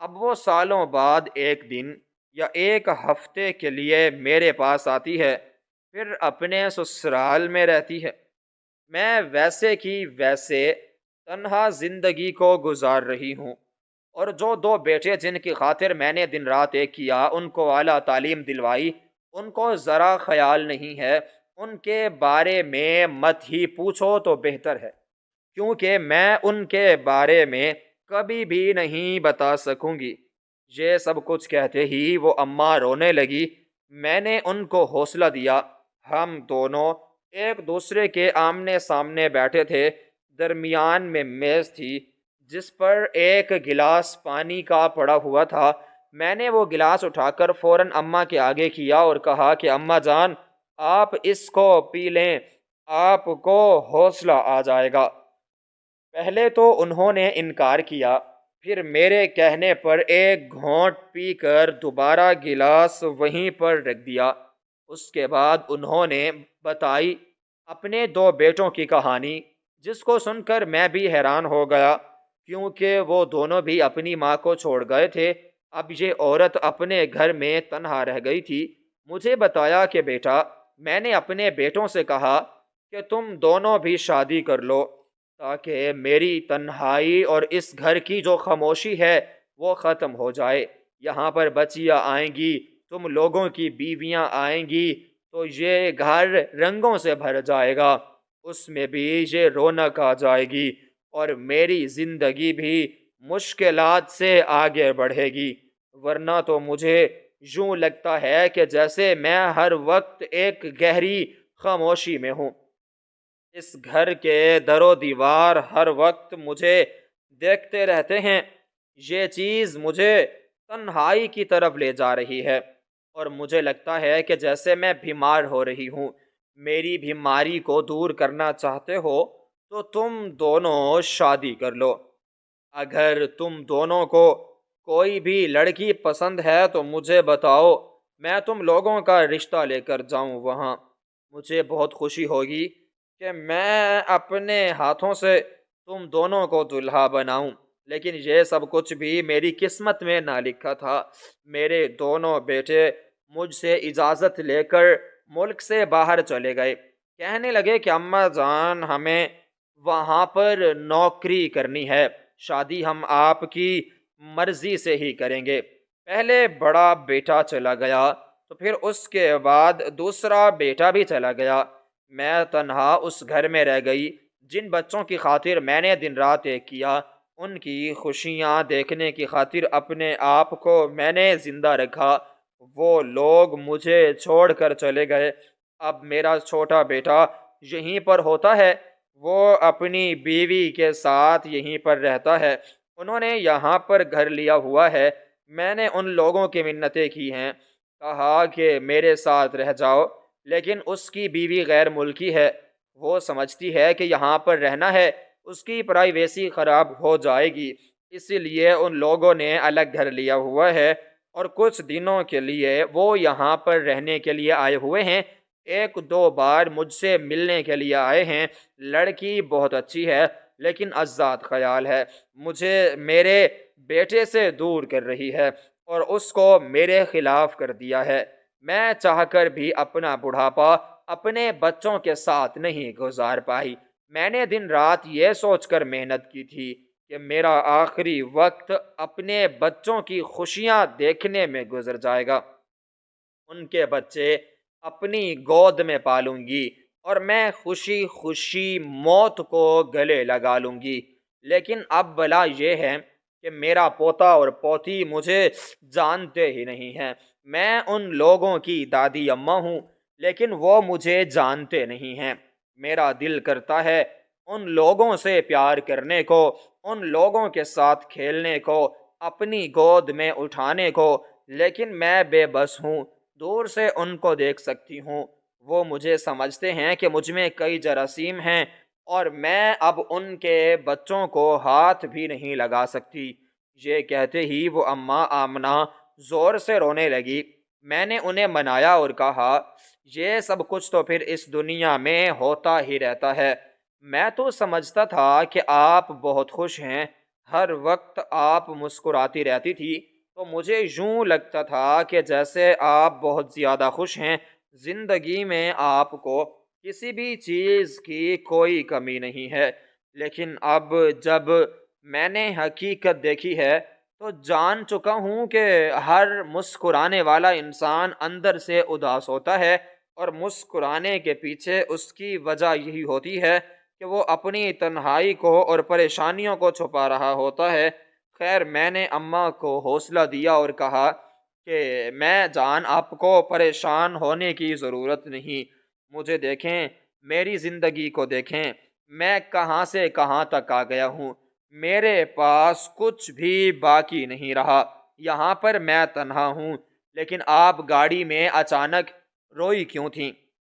اب وہ سالوں بعد ایک دن یا ایک ہفتے کے لیے میرے پاس آتی ہے، پھر اپنے سسرال میں رہتی ہے۔ میں ویسے کی ویسے تنہا زندگی کو گزار رہی ہوں، اور جو دو بیٹے جن کی خاطر میں نے دن رات ایک کیا، ان کو اعلیٰ تعلیم دلوائی، ان کو ذرا خیال نہیں ہے۔ ان کے بارے میں مت ہی پوچھو تو بہتر ہے، کیونکہ میں ان کے بارے میں کبھی بھی نہیں بتا سکوں گی۔ یہ سب کچھ کہتے ہی وہ اماں رونے لگی۔ میں نے ان کو حوصلہ دیا۔ ہم دونوں ایک دوسرے کے آمنے سامنے بیٹھے تھے۔ درمیان میں میز تھی جس پر ایک گلاس پانی کا پڑا ہوا تھا۔ میں نے وہ گلاس اٹھا کر فوراً اماں کے آگے کیا اور کہا کہ اماں جان، آپ اس کو پی لیں، آپ کو حوصلہ آ جائے گا۔ پہلے تو انہوں نے انکار کیا، پھر میرے کہنے پر ایک گھونٹ پی کر دوبارہ گلاس وہیں پر رکھ دیا۔ اس کے بعد انہوں نے بتائی اپنے دو بیٹوں کی کہانی، جس کو سن کر میں بھی حیران ہو گیا، کیونکہ وہ دونوں بھی اپنی ماں کو چھوڑ گئے تھے۔ اب یہ عورت اپنے گھر میں تنہا رہ گئی تھی۔ مجھے بتایا کہ بیٹا، میں نے اپنے بیٹوں سے کہا کہ تم دونوں بھی شادی کر لو، تاکہ میری تنہائی اور اس گھر کی جو خاموشی ہے وہ ختم ہو جائے۔ یہاں پر بچیاں آئیں گی، تم لوگوں کی بیویاں آئیں گی، تو یہ گھر رنگوں سے بھر جائے گا، اس میں بھی یہ رونق آ جائے گی، اور میری زندگی بھی مشکلات سے آگے بڑھے گی۔ ورنہ تو مجھے یوں لگتا ہے کہ جیسے میں ہر وقت ایک گہری خاموشی میں ہوں۔ اس گھر کے در و دیوار ہر وقت مجھے دیکھتے رہتے ہیں۔ یہ چیز مجھے تنہائی کی طرف لے جا رہی ہے، اور مجھے لگتا ہے کہ جیسے میں بیمار ہو رہی ہوں۔ میری بیماری کو دور کرنا چاہتے ہو تو تم دونوں شادی کر لو۔ اگر تم دونوں کو کوئی بھی لڑکی پسند ہے تو مجھے بتاؤ، میں تم لوگوں کا رشتہ لے کر جاؤں وہاں۔ مجھے بہت خوشی ہوگی کہ میں اپنے ہاتھوں سے تم دونوں کو دلہا بناؤں، لیکن یہ سب کچھ بھی میری قسمت میں نہ لکھا تھا۔ میرے دونوں بیٹے مجھ سے اجازت لے کر ملک سے باہر چلے گئے۔ کہنے لگے کہ اماں جان، ہمیں وہاں پر نوکری کرنی ہے، شادی ہم آپ کی مرضی سے ہی کریں گے۔ پہلے بڑا بیٹا چلا گیا، تو پھر اس کے بعد دوسرا بیٹا بھی چلا گیا۔ میں تنہا اس گھر میں رہ گئی۔ جن بچوں کی خاطر میں نے دن رات ایک کیا، ان کی خوشیاں دیکھنے کی خاطر اپنے آپ کو میں نے زندہ رکھا، وہ لوگ مجھے چھوڑ کر چلے گئے۔ اب میرا چھوٹا بیٹا یہیں پر ہوتا ہے، وہ اپنی بیوی کے ساتھ یہیں پر رہتا ہے۔ انہوں نے یہاں پر گھر لیا ہوا ہے۔ میں نے ان لوگوں کی منتیں کی ہیں، کہا کہ میرے ساتھ رہ جاؤ، لیکن اس کی بیوی غیر ملکی ہے۔ وہ سمجھتی ہے کہ یہاں پر رہنا ہے، اس کی پرائیویسی خراب ہو جائے گی، اسی لیے ان لوگوں نے الگ گھر لیا ہوا ہے، اور کچھ دنوں کے لیے وہ یہاں پر رہنے کے لیے آئے ہوئے ہیں۔ ایک دو بار مجھ سے ملنے کے لیے آئے ہیں۔ لڑکی بہت اچھی ہے، لیکن آزاد خیال ہے، مجھے میرے بیٹے سے دور کر رہی ہے، اور اس کو میرے خلاف کر دیا ہے۔ میں چاہ کر بھی اپنا بڑھاپا اپنے بچوں کے ساتھ نہیں گزار پائی۔ میں نے دن رات یہ سوچ کر محنت کی تھی کہ میرا آخری وقت اپنے بچوں کی خوشیاں دیکھنے میں گزر جائے گا۔ ان کے بچے اپنی گود میں پالوں گی، اور میں خوشی خوشی موت کو گلے لگا لوں گی۔ لیکن اب بلا یہ ہے کہ میرا پوتا اور پوتی مجھے جانتے ہی نہیں ہیں۔ میں ان لوگوں کی دادی اماں ہوں، لیکن وہ مجھے جانتے نہیں ہیں۔ میرا دل کرتا ہے ان لوگوں سے پیار کرنے کو، ان لوگوں کے ساتھ کھیلنے کو، اپنی گود میں اٹھانے کو، لیکن میں بے بس ہوں۔ دور سے ان کو دیکھ سکتی ہوں، وہ مجھے سمجھتے ہیں کہ مجھ میں کئی جراثیم ہیں، اور میں اب ان کے بچوں کو ہاتھ بھی نہیں لگا سکتی۔ یہ کہتے ہی وہ اماں آمنہ زور سے رونے لگی۔ میں نے انہیں منایا اور کہا، یہ سب کچھ تو پھر اس دنیا میں ہوتا ہی رہتا ہے۔ میں تو سمجھتا تھا کہ آپ بہت خوش ہیں، ہر وقت آپ مسکراتی رہتی تھی، تو مجھے یوں لگتا تھا کہ جیسے آپ بہت زیادہ خوش ہیں، زندگی میں آپ کو کسی بھی چیز کی کوئی کمی نہیں ہے۔ لیکن اب جب میں نے حقیقت دیکھی ہے تو جان چکا ہوں کہ ہر مسکرانے والا انسان اندر سے اداس ہوتا ہے، اور مسکرانے کے پیچھے اس کی وجہ یہی ہوتی ہے کہ وہ اپنی تنہائی کو اور پریشانیوں کو چھپا رہا ہوتا ہے۔ خیر میں نے اماں کو حوصلہ دیا اور کہا کہ میں جان آپ کو پریشان ہونے کی ضرورت نہیں، مجھے دیکھیں، میری زندگی کو دیکھیں، میں کہاں سے کہاں تک آ گیا ہوں، میرے پاس کچھ بھی باقی نہیں رہا، یہاں پر میں تنہا ہوں، لیکن آپ گاڑی میں اچانک روئی کیوں تھیں؟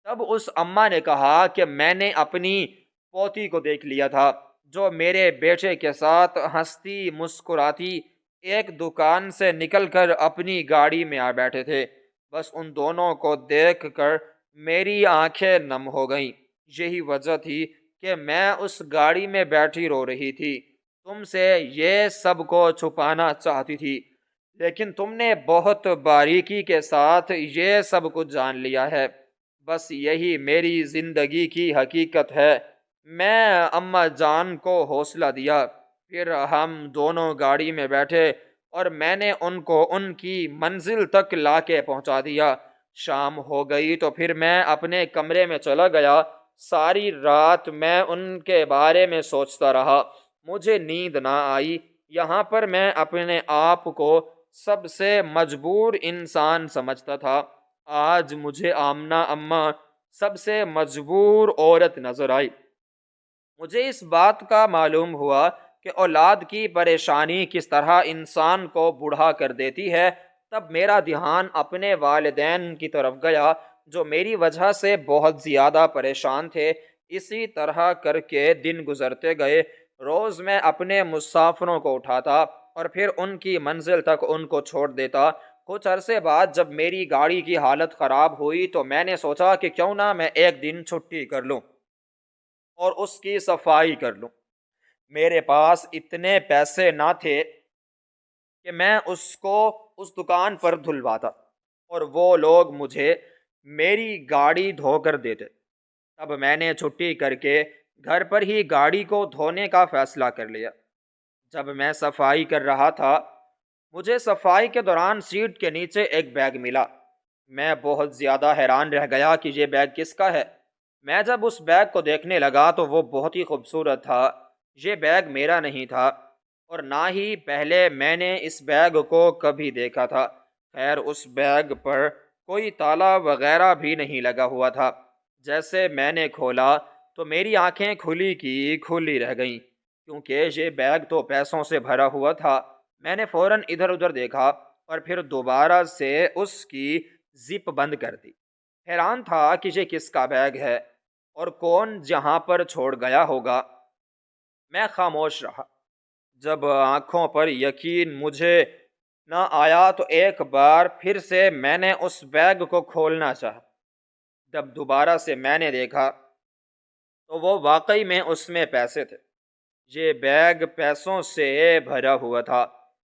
تب اس اماں نے کہا کہ میں نے اپنی پوتی کو دیکھ لیا تھا جو میرے بیٹے کے ساتھ ہنستی مسکراتی ایک دکان سے نکل کر اپنی گاڑی میں آ بیٹھے تھے، بس ان دونوں کو دیکھ کر میری آنکھیں نم ہو گئیں، یہی وجہ تھی کہ میں اس گاڑی میں بیٹھی رو رہی تھی، تم سے یہ سب کو چھپانا چاہتی تھی، لیکن تم نے بہت باریکی کے ساتھ یہ سب کچھ جان لیا ہے، بس یہی میری زندگی کی حقیقت ہے۔ میں اماں جان کو حوصلہ دیا، پھر ہم دونوں گاڑی میں بیٹھے اور میں نے ان کو ان کی منزل تک لا کے پہنچا دیا۔ شام ہو گئی تو پھر میں اپنے کمرے میں چلا گیا، ساری رات میں ان کے بارے میں سوچتا رہا، مجھے نیند نہ آئی، یہاں پر میں اپنے آپ کو سب سے مجبور انسان سمجھتا تھا، آج مجھے آمنہ اماں سب سے مجبور عورت نظر آئی۔ مجھے اس بات کا معلوم ہوا کہ اولاد کی پریشانی کس طرح انسان کو بوڑھا کر دیتی ہے، تب میرا دھیان اپنے والدین کی طرف گیا جو میری وجہ سے بہت زیادہ پریشان تھے۔ اسی طرح کر کے دن گزرتے گئے، روز میں اپنے مسافروں کو اٹھاتا اور پھر ان کی منزل تک ان کو چھوڑ دیتا۔ کچھ عرصے بعد جب میری گاڑی کی حالت خراب ہوئی تو میں نے سوچا کہ کیوں نہ میں ایک دن چھٹی کر لوں اور اس کی صفائی کر لوں۔ میرے پاس اتنے پیسے نہ تھے کہ میں اس کو اس دکان پر دھلواتا اور وہ لوگ مجھے میری گاڑی دھو کر دیتے۔ تب میں نے چھٹی کر کے گھر پر ہی گاڑی کو دھونے کا فیصلہ کر لیا۔ جب میں صفائی کر رہا تھا، مجھے صفائی کے دوران سیٹ کے نیچے ایک بیگ ملا۔ میں بہت زیادہ حیران رہ گیا کہ یہ بیگ کس کا ہے۔ میں جب اس بیگ کو دیکھنے لگا تو وہ بہت ہی خوبصورت تھا۔ یہ بیگ میرا نہیں تھا اور نہ ہی پہلے میں نے اس بیگ کو کبھی دیکھا تھا۔ خیر اس بیگ پر کوئی تالا وغیرہ بھی نہیں لگا ہوا تھا۔ جیسے میں نے کھولا تو میری آنکھیں کھلی کی کھلی رہ گئیں، کیونکہ یہ بیگ تو پیسوں سے بھرا ہوا تھا۔ میں نے فوراً ادھر ادھر دیکھا اور پھر دوبارہ سے اس کی زپ بند کر دی۔ حیران تھا کہ یہ کس کا بیگ ہے اور کون جہاں پر چھوڑ گیا ہوگا۔ میں خاموش رہا۔ جب آنکھوں پر یقین مجھے نہ آیا تو ایک بار پھر سے میں نے اس بیگ کو کھولنا چاہا۔ جب دوبارہ سے میں نے دیکھا تو وہ واقعی میں اس میں پیسے تھے۔ یہ بیگ پیسوں سے بھرا ہوا تھا۔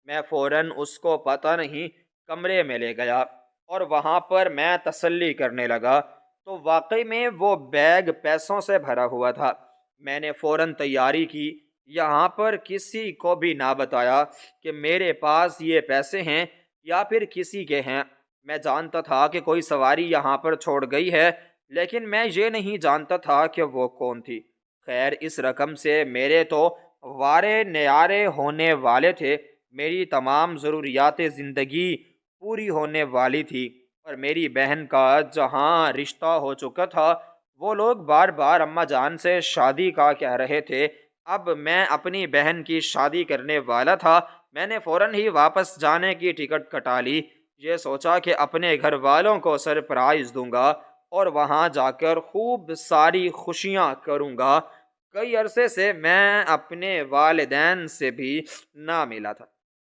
میں فوراً اس کو پتہ نہیں کمرے میں لے گیا اور وہاں پر میں تسلی کرنے لگا تو واقعی میں وہ بیگ پیسوں سے بھرا ہوا تھا۔ میں نے فوراً تیاری کی، یہاں پر کسی کو بھی نہ بتایا کہ میرے پاس یہ پیسے ہیں یا پھر کسی کے ہیں۔ میں جانتا تھا کہ کوئی سواری یہاں پر چھوڑ گئی ہے، لیکن میں یہ نہیں جانتا تھا کہ وہ کون تھی۔ خیر اس رقم سے میرے تو وارے نیارے ہونے والے تھے، میری تمام ضروریات زندگی پوری ہونے والی تھی، اور میری بہن کا جہاں رشتہ ہو چکا تھا، وہ لوگ بار بار اماں جان سے شادی کا کہہ رہے تھے۔ اب میں اپنی بہن کی شادی کرنے والا تھا۔ میں نے فوراً ہی واپس جانے کی ٹکٹ کٹا لی، یہ سوچا کہ اپنے گھر والوں کو سرپرائز دوں گا اور وہاں جا کر خوب ساری خوشیاں کروں گا۔ کئی عرصے سے میں اپنے والدین سے بھی نہ ملا تھا،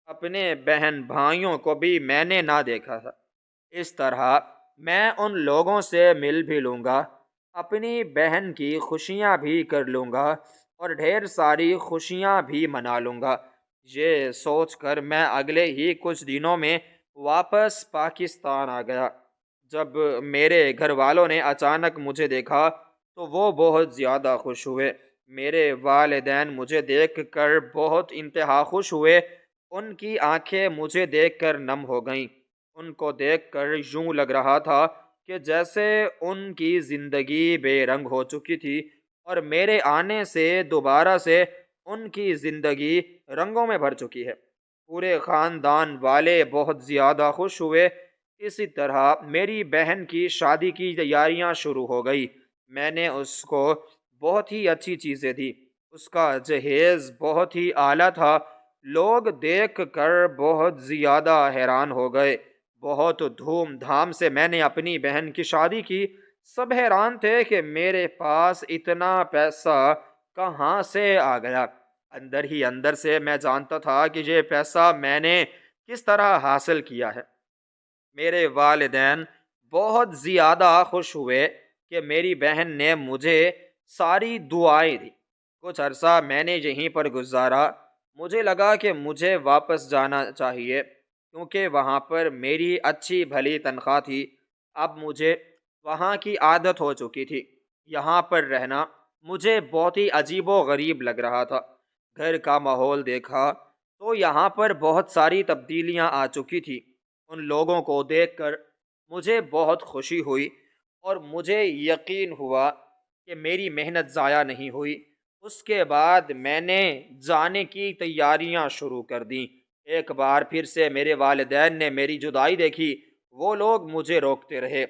اپنے بہن بھائیوں کو بھی میں نے نہ دیکھا تھا۔ اس طرح میں ان لوگوں سے مل بھی لوں گا، اپنی بہن کی خوشیاں بھی کر لوں گا اور ڈھیر ساری خوشیاں بھی منا لوں گا۔ یہ سوچ کر میں اگلے ہی کچھ دنوں میں واپس پاکستان آ گیا۔ جب میرے گھر والوں نے اچانک مجھے دیکھا تو وہ بہت زیادہ خوش ہوئے۔ میرے والدین مجھے دیکھ کر بہت انتہا خوش ہوئے، ان کی آنکھیں مجھے دیکھ کر نم ہو گئیں۔ ان کو دیکھ کر یوں لگ رہا تھا کہ جیسے ان کی زندگی بے رنگ ہو چکی تھی اور میرے آنے سے دوبارہ سے ان کی زندگی رنگوں میں بھر چکی ہے۔ پورے خاندان والے بہت زیادہ خوش ہوئے۔ اسی طرح میری بہن کی شادی کی تیاریاں شروع ہو گئی۔ میں نے اس کو بہت ہی اچھی چیزیں دی، اس کا جہیز بہت ہی اعلیٰ تھا۔ لوگ دیکھ کر بہت زیادہ حیران ہو گئے۔ بہت دھوم دھام سے میں نے اپنی بہن کی شادی کی۔ سب حیران تھے کہ میرے پاس اتنا پیسہ کہاں سے آ گیا۔ اندر ہی اندر سے میں جانتا تھا کہ یہ پیسہ میں نے کس طرح حاصل کیا ہے۔ میرے والدین بہت زیادہ خوش ہوئے کہ میری بہن نے مجھے ساری دعائیں دی۔ کچھ عرصہ میں نے یہیں پر گزارا۔ مجھے لگا کہ مجھے واپس جانا چاہیے کیونکہ وہاں پر میری اچھی بھلی تنخواہ تھی۔ اب مجھے وہاں کی عادت ہو چکی تھی۔ یہاں پر رہنا مجھے بہت ہی عجیب و غریب لگ رہا تھا۔ گھر کا ماحول دیکھا تو یہاں پر بہت ساری تبدیلیاں آ چکی تھی۔ ان لوگوں کو دیکھ کر مجھے بہت خوشی ہوئی اور مجھے یقین ہوا کہ میری محنت ضائع نہیں ہوئی۔ اس کے بعد میں نے جانے کی تیاریاں شروع کر دیں۔ ایک بار پھر سے میرے والدین نے میری جدائی دیکھی۔ وہ لوگ مجھے روکتے رہے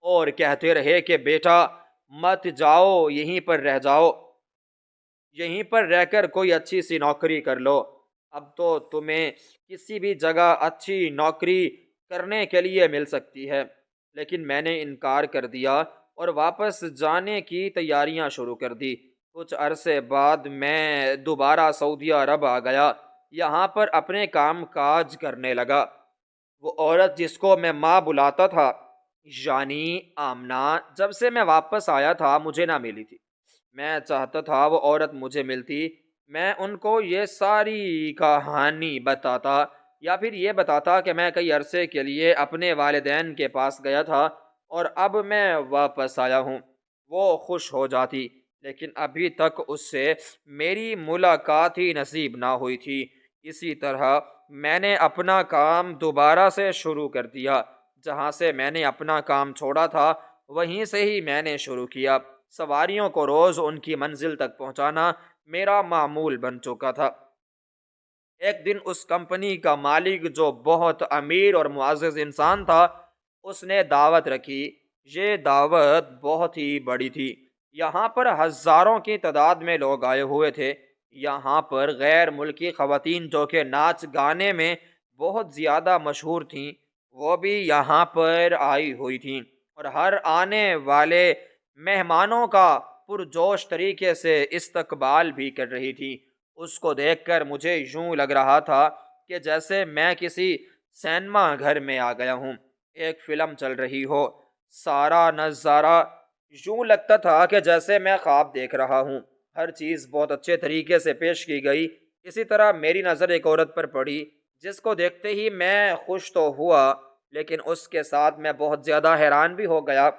اور کہتے رہے کہ بیٹا مت جاؤ، یہیں پر رہ جاؤ، یہیں پر رہ کر کوئی اچھی سی نوکری کر لو۔ اب تو تمہیں کسی بھی جگہ اچھی نوکری کرنے کے لیے مل سکتی ہے۔ لیکن میں نے انکار کر دیا اور واپس جانے کی تیاریاں شروع کر دی۔ کچھ عرصے بعد میں دوبارہ سعودی عرب آ گیا۔ یہاں پر اپنے کام کاج کرنے لگا۔ وہ عورت جس کو میں ماں بلاتا تھا، یعنی آمنہ، جب سے میں واپس آیا تھا مجھے نہ ملی تھی۔ میں چاہتا تھا وہ عورت مجھے ملتی، میں ان کو یہ ساری کہانی بتاتا، یا پھر یہ بتاتا کہ میں کئی عرصے کے لیے اپنے والدین کے پاس گیا تھا اور اب میں واپس آیا ہوں۔ وہ خوش ہو جاتی، لیکن ابھی تک اس سے میری ملاقات ہی نصیب نہ ہوئی تھی۔ اسی طرح میں نے اپنا کام دوبارہ سے شروع کر دیا۔ جہاں سے میں نے اپنا کام چھوڑا تھا وہیں سے ہی میں نے شروع کیا۔ سواریوں کو روز ان کی منزل تک پہنچانا میرا معمول بن چکا تھا۔ ایک دن اس کمپنی کا مالک، جو بہت امیر اور معزز انسان تھا، اس نے دعوت رکھی۔ یہ دعوت بہت ہی بڑی تھی۔ یہاں پر ہزاروں کی تعداد میں لوگ آئے ہوئے تھے۔ یہاں پر غیر ملکی خواتین جو کہ ناچ گانے میں بہت زیادہ مشہور تھیں، وہ بھی یہاں پر آئی ہوئی تھیں اور ہر آنے والے مہمانوں کا پرجوش طریقے سے استقبال بھی کر رہی تھی۔ اس کو دیکھ کر مجھے یوں لگ رہا تھا کہ جیسے میں کسی سینما گھر میں آ گیا ہوں، ایک فلم چل رہی ہو۔ سارا نظارہ یوں لگتا تھا کہ جیسے میں خواب دیکھ رہا ہوں۔ ہر چیز بہت اچھے طریقے سے پیش کی گئی۔ اسی طرح میری نظر ایک عورت پر پڑی جس کو دیکھتے ہی میں خوش تو ہوا، لیکن اس کے ساتھ میں بہت زیادہ حیران بھی ہو گیا،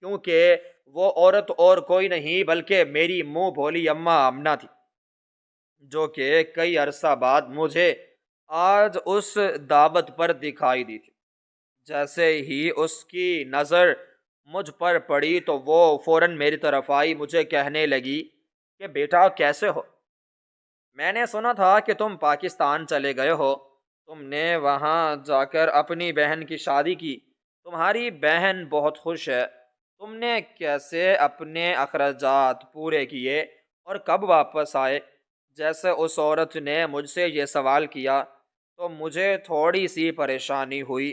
کیونکہ وہ عورت اور کوئی نہیں بلکہ میری منہ بھولی اماں آمنہ تھی، جو کہ کئی عرصہ بعد مجھے آج اس دعوت پر دکھائی دی تھی۔ جیسے ہی اس کی نظر مجھ پر پڑی تو وہ فوراً میری طرف آئی، مجھے کہنے لگی کہ بیٹا کیسے ہو؟ میں نے سنا تھا کہ تم پاکستان چلے گئے ہو، تم نے وہاں جا کر اپنی بہن کی شادی کی، تمہاری بہن بہت خوش ہے، تم نے کیسے اپنے اخراجات پورے کیے اور کب واپس آئے؟ جیسے اس عورت نے مجھ سے یہ سوال کیا تو مجھے تھوڑی سی پریشانی ہوئی۔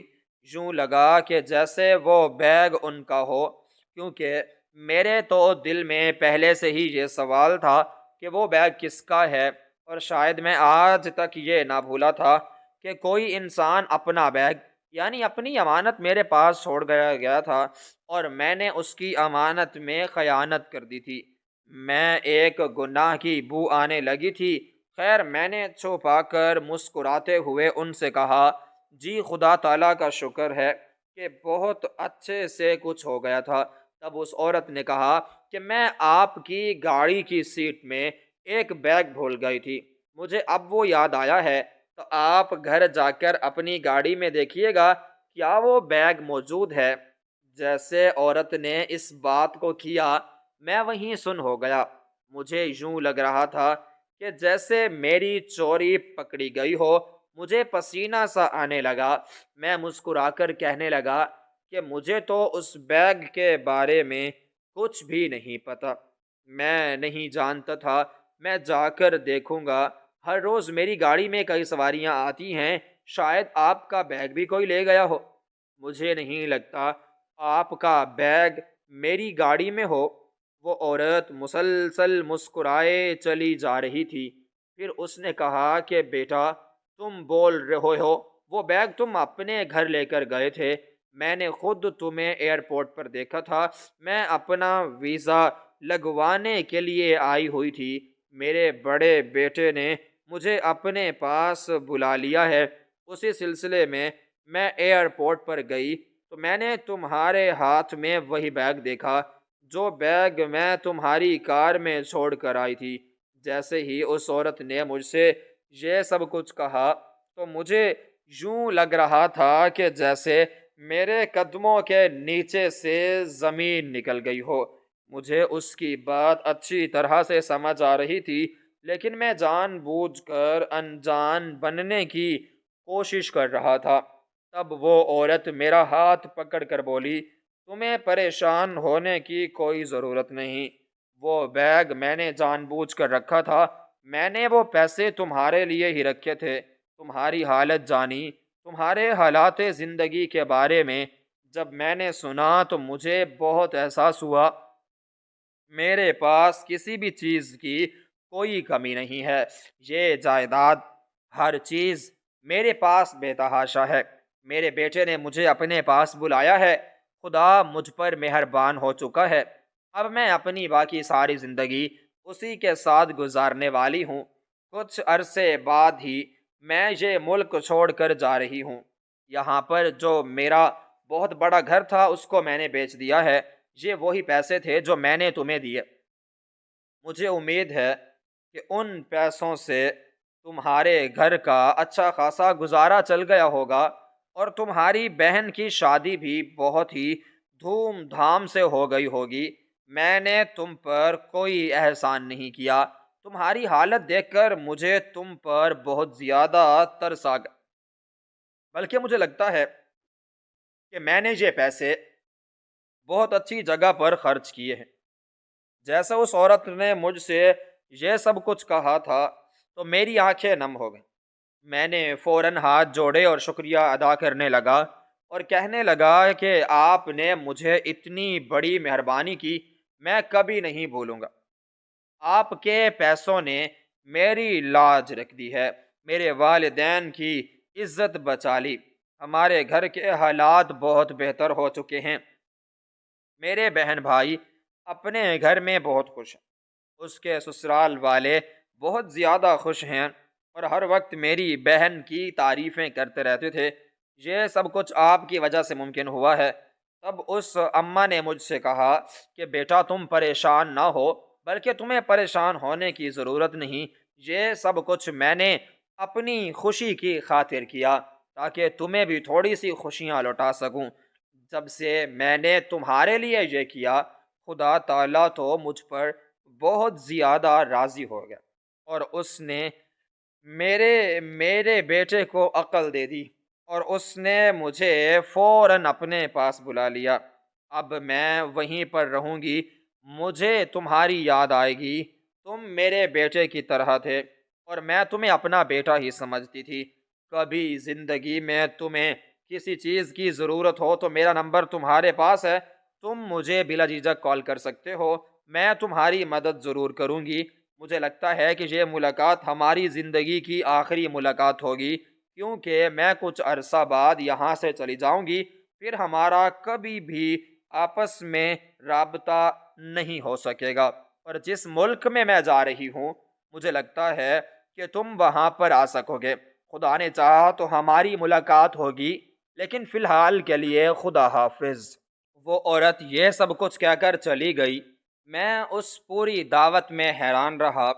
یوں لگا کہ جیسے وہ بیگ ان کا ہو، کیونکہ میرے تو دل میں پہلے سے ہی یہ سوال تھا کہ وہ بیگ کس کا ہے، اور شاید میں آج تک یہ نہ بھولا تھا کہ کوئی انسان اپنا بیگ، یعنی اپنی امانت میرے پاس چھوڑ گیا تھا اور میں نے اس کی امانت میں خیانت کر دی تھی۔ میں ایک گناہ کی بو آنے لگی تھی۔ خیر، میں نے چھپا کر مسکراتے ہوئے ان سے کہا، جی خدا تعالیٰ کا شکر ہے کہ بہت اچھے سے کچھ ہو گیا تھا۔ تب اس عورت نے کہا کہ میں آپ کی گاڑی کی سیٹ میں ایک بیگ بھول گئی تھی، مجھے اب وہ یاد آیا ہے، تو آپ گھر جا کر اپنی گاڑی میں دیکھیے گا کیا وہ بیگ موجود ہے۔ جیسے عورت نے اس بات کو کیا میں وہیں سن ہو گیا۔ مجھے یوں لگ رہا تھا کہ جیسے میری چوری پکڑی گئی ہو۔ مجھے پسینہ سا آنے لگا۔ میں مسکرا کر کہنے لگا کہ مجھے تو اس بیگ کے بارے میں کچھ بھی نہیں پتا، میں نہیں جانتا تھا، میں جا کر دیکھوں گا۔ ہر روز میری گاڑی میں کئی سواریاں آتی ہیں، شاید آپ کا بیگ بھی کوئی لے گیا ہو۔ مجھے نہیں لگتا آپ کا بیگ میری گاڑی میں ہو۔ وہ عورت مسلسل مسکرائے چلی جا رہی تھی۔ پھر اس نے کہا کہ بیٹا، تم بول رہے ہو وہ بیگ تم اپنے گھر لے کر گئے تھے؟ میں نے خود تمہیں ایئرپورٹ پر دیکھا تھا، میں اپنا ویزا لگوانے کے لیے آئی ہوئی تھی۔ میرے بڑے بیٹے نے مجھے اپنے پاس بلا لیا ہے۔ اسی سلسلے میں ایئرپورٹ پر گئی تو میں نے تمہارے ہاتھ میں وہی بیگ دیکھا جو بیگ میں تمہاری کار میں چھوڑ کر آئی تھی۔ جیسے ہی اس عورت نے مجھ سے یہ سب کچھ کہا تو مجھے یوں لگ رہا تھا کہ جیسے میرے قدموں کے نیچے سے زمین نکل گئی ہو۔ مجھے اس کی بات اچھی طرح سے سمجھ آ رہی تھی، لیکن میں جان بوجھ کر انجان بننے کی کوشش کر رہا تھا۔ تب وہ عورت میرا ہاتھ پکڑ کر بولی، تمہیں پریشان ہونے کی کوئی ضرورت نہیں، وہ بیگ میں نے جان بوجھ کر رکھا تھا، میں نے وہ پیسے تمہارے لیے ہی رکھے تھے۔ تمہاری حالت جانی، تمہارے حالات زندگی کے بارے میں جب میں نے سنا تو مجھے بہت احساس ہوا۔ میرے پاس کسی بھی چیز کی کوئی کمی نہیں ہے، یہ جائیداد، ہر چیز میرے پاس بے تحاشا ہے۔ میرے بیٹے نے مجھے اپنے پاس بلایا ہے، خدا مجھ پر مہربان ہو چکا ہے۔ اب میں اپنی باقی ساری زندگی اسی کے ساتھ گزارنے والی ہوں۔ کچھ عرصے بعد ہی میں یہ ملک چھوڑ کر جا رہی ہوں۔ یہاں پر جو میرا بہت بڑا گھر تھا اس کو میں نے بیچ دیا ہے۔ یہ وہی پیسے تھے جو میں نے تمہیں دیے۔ مجھے امید ہے کہ ان پیسوں سے تمہارے گھر کا اچھا خاصا گزارا چل گیا ہوگا اور تمہاری بہن کی شادی بھی بہت ہی دھوم دھام سے ہو گئی ہوگی۔ میں نے تم پر کوئی احسان نہیں کیا۔ تمہاری حالت دیکھ کر مجھے تم پر بہت زیادہ ترس آ گیا، بلکہ مجھے لگتا ہے کہ میں نے یہ پیسے بہت اچھی جگہ پر خرچ کیے ہیں۔ جیسا اس عورت نے مجھ سے یہ سب کچھ کہا تھا تو میری آنکھیں نم ہو گئیں۔ میں نے فوراً ہاتھ جوڑے اور شکریہ ادا کرنے لگا اور کہنے لگا کہ آپ نے مجھے اتنی بڑی مہربانی کی، میں کبھی نہیں بھولوں گا۔ آپ کے پیسوں نے میری لاج رکھ دی ہے، میرے والدین کی عزت بچا لی، ہمارے گھر کے حالات بہت بہتر ہو چکے ہیں۔ میرے بہن بھائی اپنے گھر میں بہت خوش ہیں، اس کے سسرال والے بہت زیادہ خوش ہیں اور ہر وقت میری بہن کی تعریفیں کرتے رہتے تھے۔ یہ سب کچھ آپ کی وجہ سے ممکن ہوا ہے۔ تب اس اماں نے مجھ سے کہا کہ بیٹا تم پریشان نہ ہو، بلکہ تمہیں پریشان ہونے کی ضرورت نہیں، یہ سب کچھ میں نے اپنی خوشی کی خاطر کیا تاکہ تمہیں بھی تھوڑی سی خوشیاں لوٹا سکوں۔ جب سے میں نے تمہارے لیے یہ کیا، خدا تعالیٰ تو مجھ پر بہت زیادہ راضی ہو گیا اور اس نے میرے بیٹے کو عقل دے دی اور اس نے مجھے فوراً اپنے پاس بلا لیا۔ اب میں وہیں پر رہوں گی، مجھے تمہاری یاد آئے گی، تم میرے بیٹے کی طرح تھے اور میں تمہیں اپنا بیٹا ہی سمجھتی تھی۔ کبھی زندگی میں تمہیں کسی چیز کی ضرورت ہو تو میرا نمبر تمہارے پاس ہے، تم مجھے بلا جھجک کال کر سکتے ہو، میں تمہاری مدد ضرور کروں گی۔ مجھے لگتا ہے کہ یہ ملاقات ہماری زندگی کی آخری ملاقات ہوگی، کیونکہ میں کچھ عرصہ بعد یہاں سے چلی جاؤں گی، پھر ہمارا کبھی بھی آپس میں رابطہ نہیں ہو سکے گا۔ اور جس ملک میں جا رہی ہوں مجھے لگتا ہے کہ تم وہاں پر آ سکو گے۔ خدا نے چاہا تو ہماری ملاقات ہوگی، لیکن فی الحال کے لیے خدا حافظ۔ وہ عورت یہ سب کچھ کہہ کر چلی گئی۔ میں اس پوری دعوت میں حیران رہا۔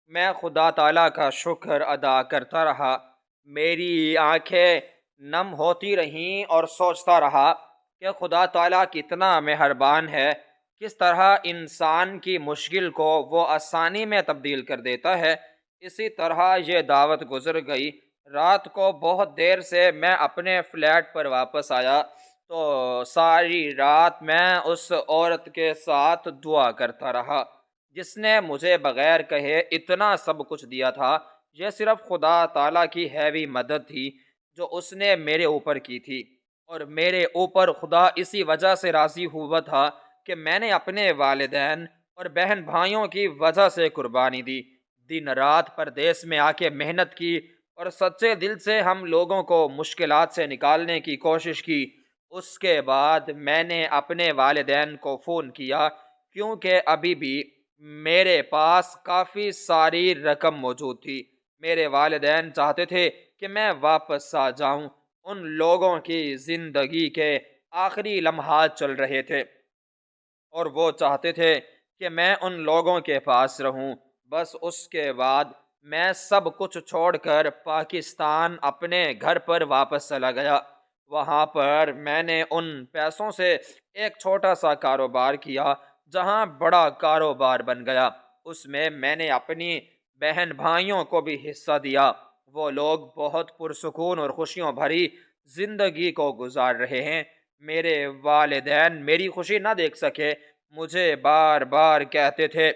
میں خدا تعالیٰ کا شکر ادا کرتا رہا، میری آنکھیں نم ہوتی رہیں اور سوچتا رہا کہ خدا تعالیٰ کتنا مہربان ہے، کس طرح انسان کی مشکل کو وہ آسانی میں تبدیل کر دیتا ہے۔ اسی طرح یہ دعوت گزر گئی۔ رات کو بہت دیر سے میں اپنے فلیٹ پر واپس آیا تو ساری رات میں اس عورت کے ساتھ دعا کرتا رہا جس نے مجھے بغیر کہے اتنا سب کچھ دیا تھا۔ یہ صرف خدا تعالیٰ کی ہیوی مدد تھی جو اس نے میرے اوپر کی تھی، اور میرے اوپر خدا اسی وجہ سے راضی ہوا تھا کہ میں نے اپنے والدین اور بہن بھائیوں کی وجہ سے قربانی دی، دن رات پردیس میں آ کے محنت کی، اور سچے دل سے ہم لوگوں کو مشکلات سے نکالنے کی کوشش کی۔ اس کے بعد میں نے اپنے والدین کو فون کیا کیونکہ ابھی بھی میرے پاس کافی ساری رقم موجود تھی۔ میرے والدین چاہتے تھے کہ میں واپس آ جاؤں۔ ان لوگوں کی زندگی کے آخری لمحات چل رہے تھے اور وہ چاہتے تھے کہ میں ان لوگوں کے پاس رہوں۔ بس اس کے بعد میں سب کچھ چھوڑ کر پاکستان اپنے گھر پر واپس چلا گیا۔ وہاں پر میں نے ان پیسوں سے ایک چھوٹا سا کاروبار کیا جہاں بڑا کاروبار بن گیا۔ اس میں نے اپنی بہن بھائیوں کو بھی حصہ دیا۔ وہ لوگ بہت پرسکون اور خوشیوں بھری زندگی کو گزار رہے ہیں۔ میرے والدین میری خوشی نہ دیکھ سکے، مجھے بار بار کہتے تھے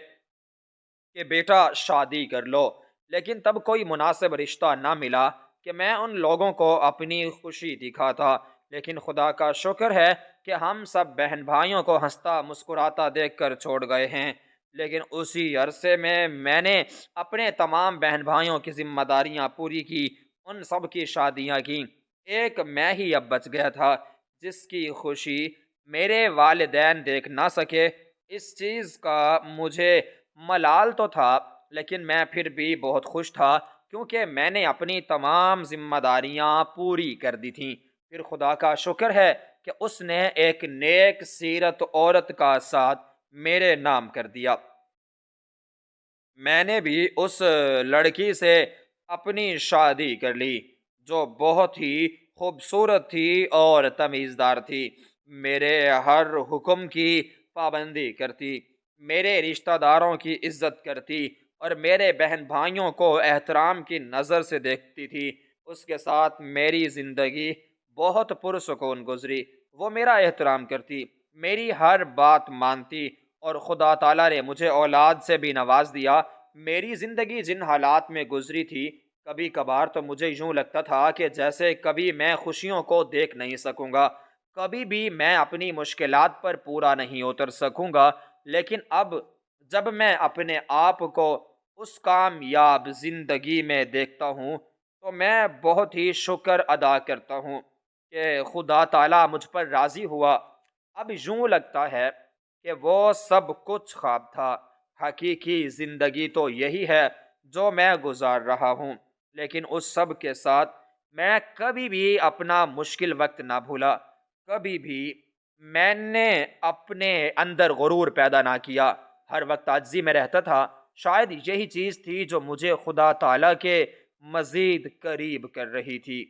کہ بیٹا شادی کر لو، لیکن تب کوئی مناسب رشتہ نہ ملا کہ میں ان لوگوں کو اپنی خوشی دکھاتا۔ لیکن خدا کا شکر ہے کہ ہم سب بہن بھائیوں کو ہنستا مسکراتا دیکھ کر چھوڑ گئے ہیں۔ لیکن اسی عرصے میں نے اپنے تمام بہن بھائیوں کی ذمہ داریاں پوری کی، ان سب کی شادیاں کی۔ ایک میں ہی اب بچ گیا تھا جس کی خوشی میرے والدین دیکھ نہ سکے۔ اس چیز کا مجھے ملال تو تھا، لیکن میں پھر بھی بہت خوش تھا کیونکہ میں نے اپنی تمام ذمہ داریاں پوری کر دی تھیں۔ پھر خدا کا شکر ہے کہ اس نے ایک نیک سیرت عورت کا ساتھ میرے نام کر دیا۔ میں نے بھی اس لڑکی سے اپنی شادی کر لی جو بہت ہی خوبصورت تھی اور تمیزدار تھی، میرے ہر حکم کی پابندی کرتی، میرے رشتہ داروں کی عزت کرتی اور میرے بہن بھائیوں کو احترام کی نظر سے دیکھتی تھی۔ اس کے ساتھ میری زندگی بہت پرسکون گزری۔ وہ میرا احترام کرتی، میری ہر بات مانتی، اور خدا تعالیٰ نے مجھے اولاد سے بھی نواز دیا۔ میری زندگی جن حالات میں گزری تھی، کبھی کبھار تو مجھے یوں لگتا تھا کہ جیسے کبھی میں خوشیوں کو دیکھ نہیں سکوں گا، کبھی بھی میں اپنی مشکلات پر پورا نہیں اتر سکوں گا۔ لیکن اب جب میں اپنے آپ کو اس کامیاب زندگی میں دیکھتا ہوں تو میں بہت ہی شکر ادا کرتا ہوں کہ خدا تعالیٰ مجھ پر راضی ہوا۔ اب یوں لگتا ہے کہ وہ سب کچھ خواب تھا، حقیقی زندگی تو یہی ہے جو میں گزار رہا ہوں۔ لیکن اس سب کے ساتھ میں کبھی بھی اپنا مشکل وقت نہ بھولا، کبھی بھی میں نے اپنے اندر غرور پیدا نہ کیا، ہر وقت عاجزی میں رہتا تھا۔ شاید یہی چیز تھی جو مجھے خدا تعالیٰ کے مزید قریب کر رہی تھی۔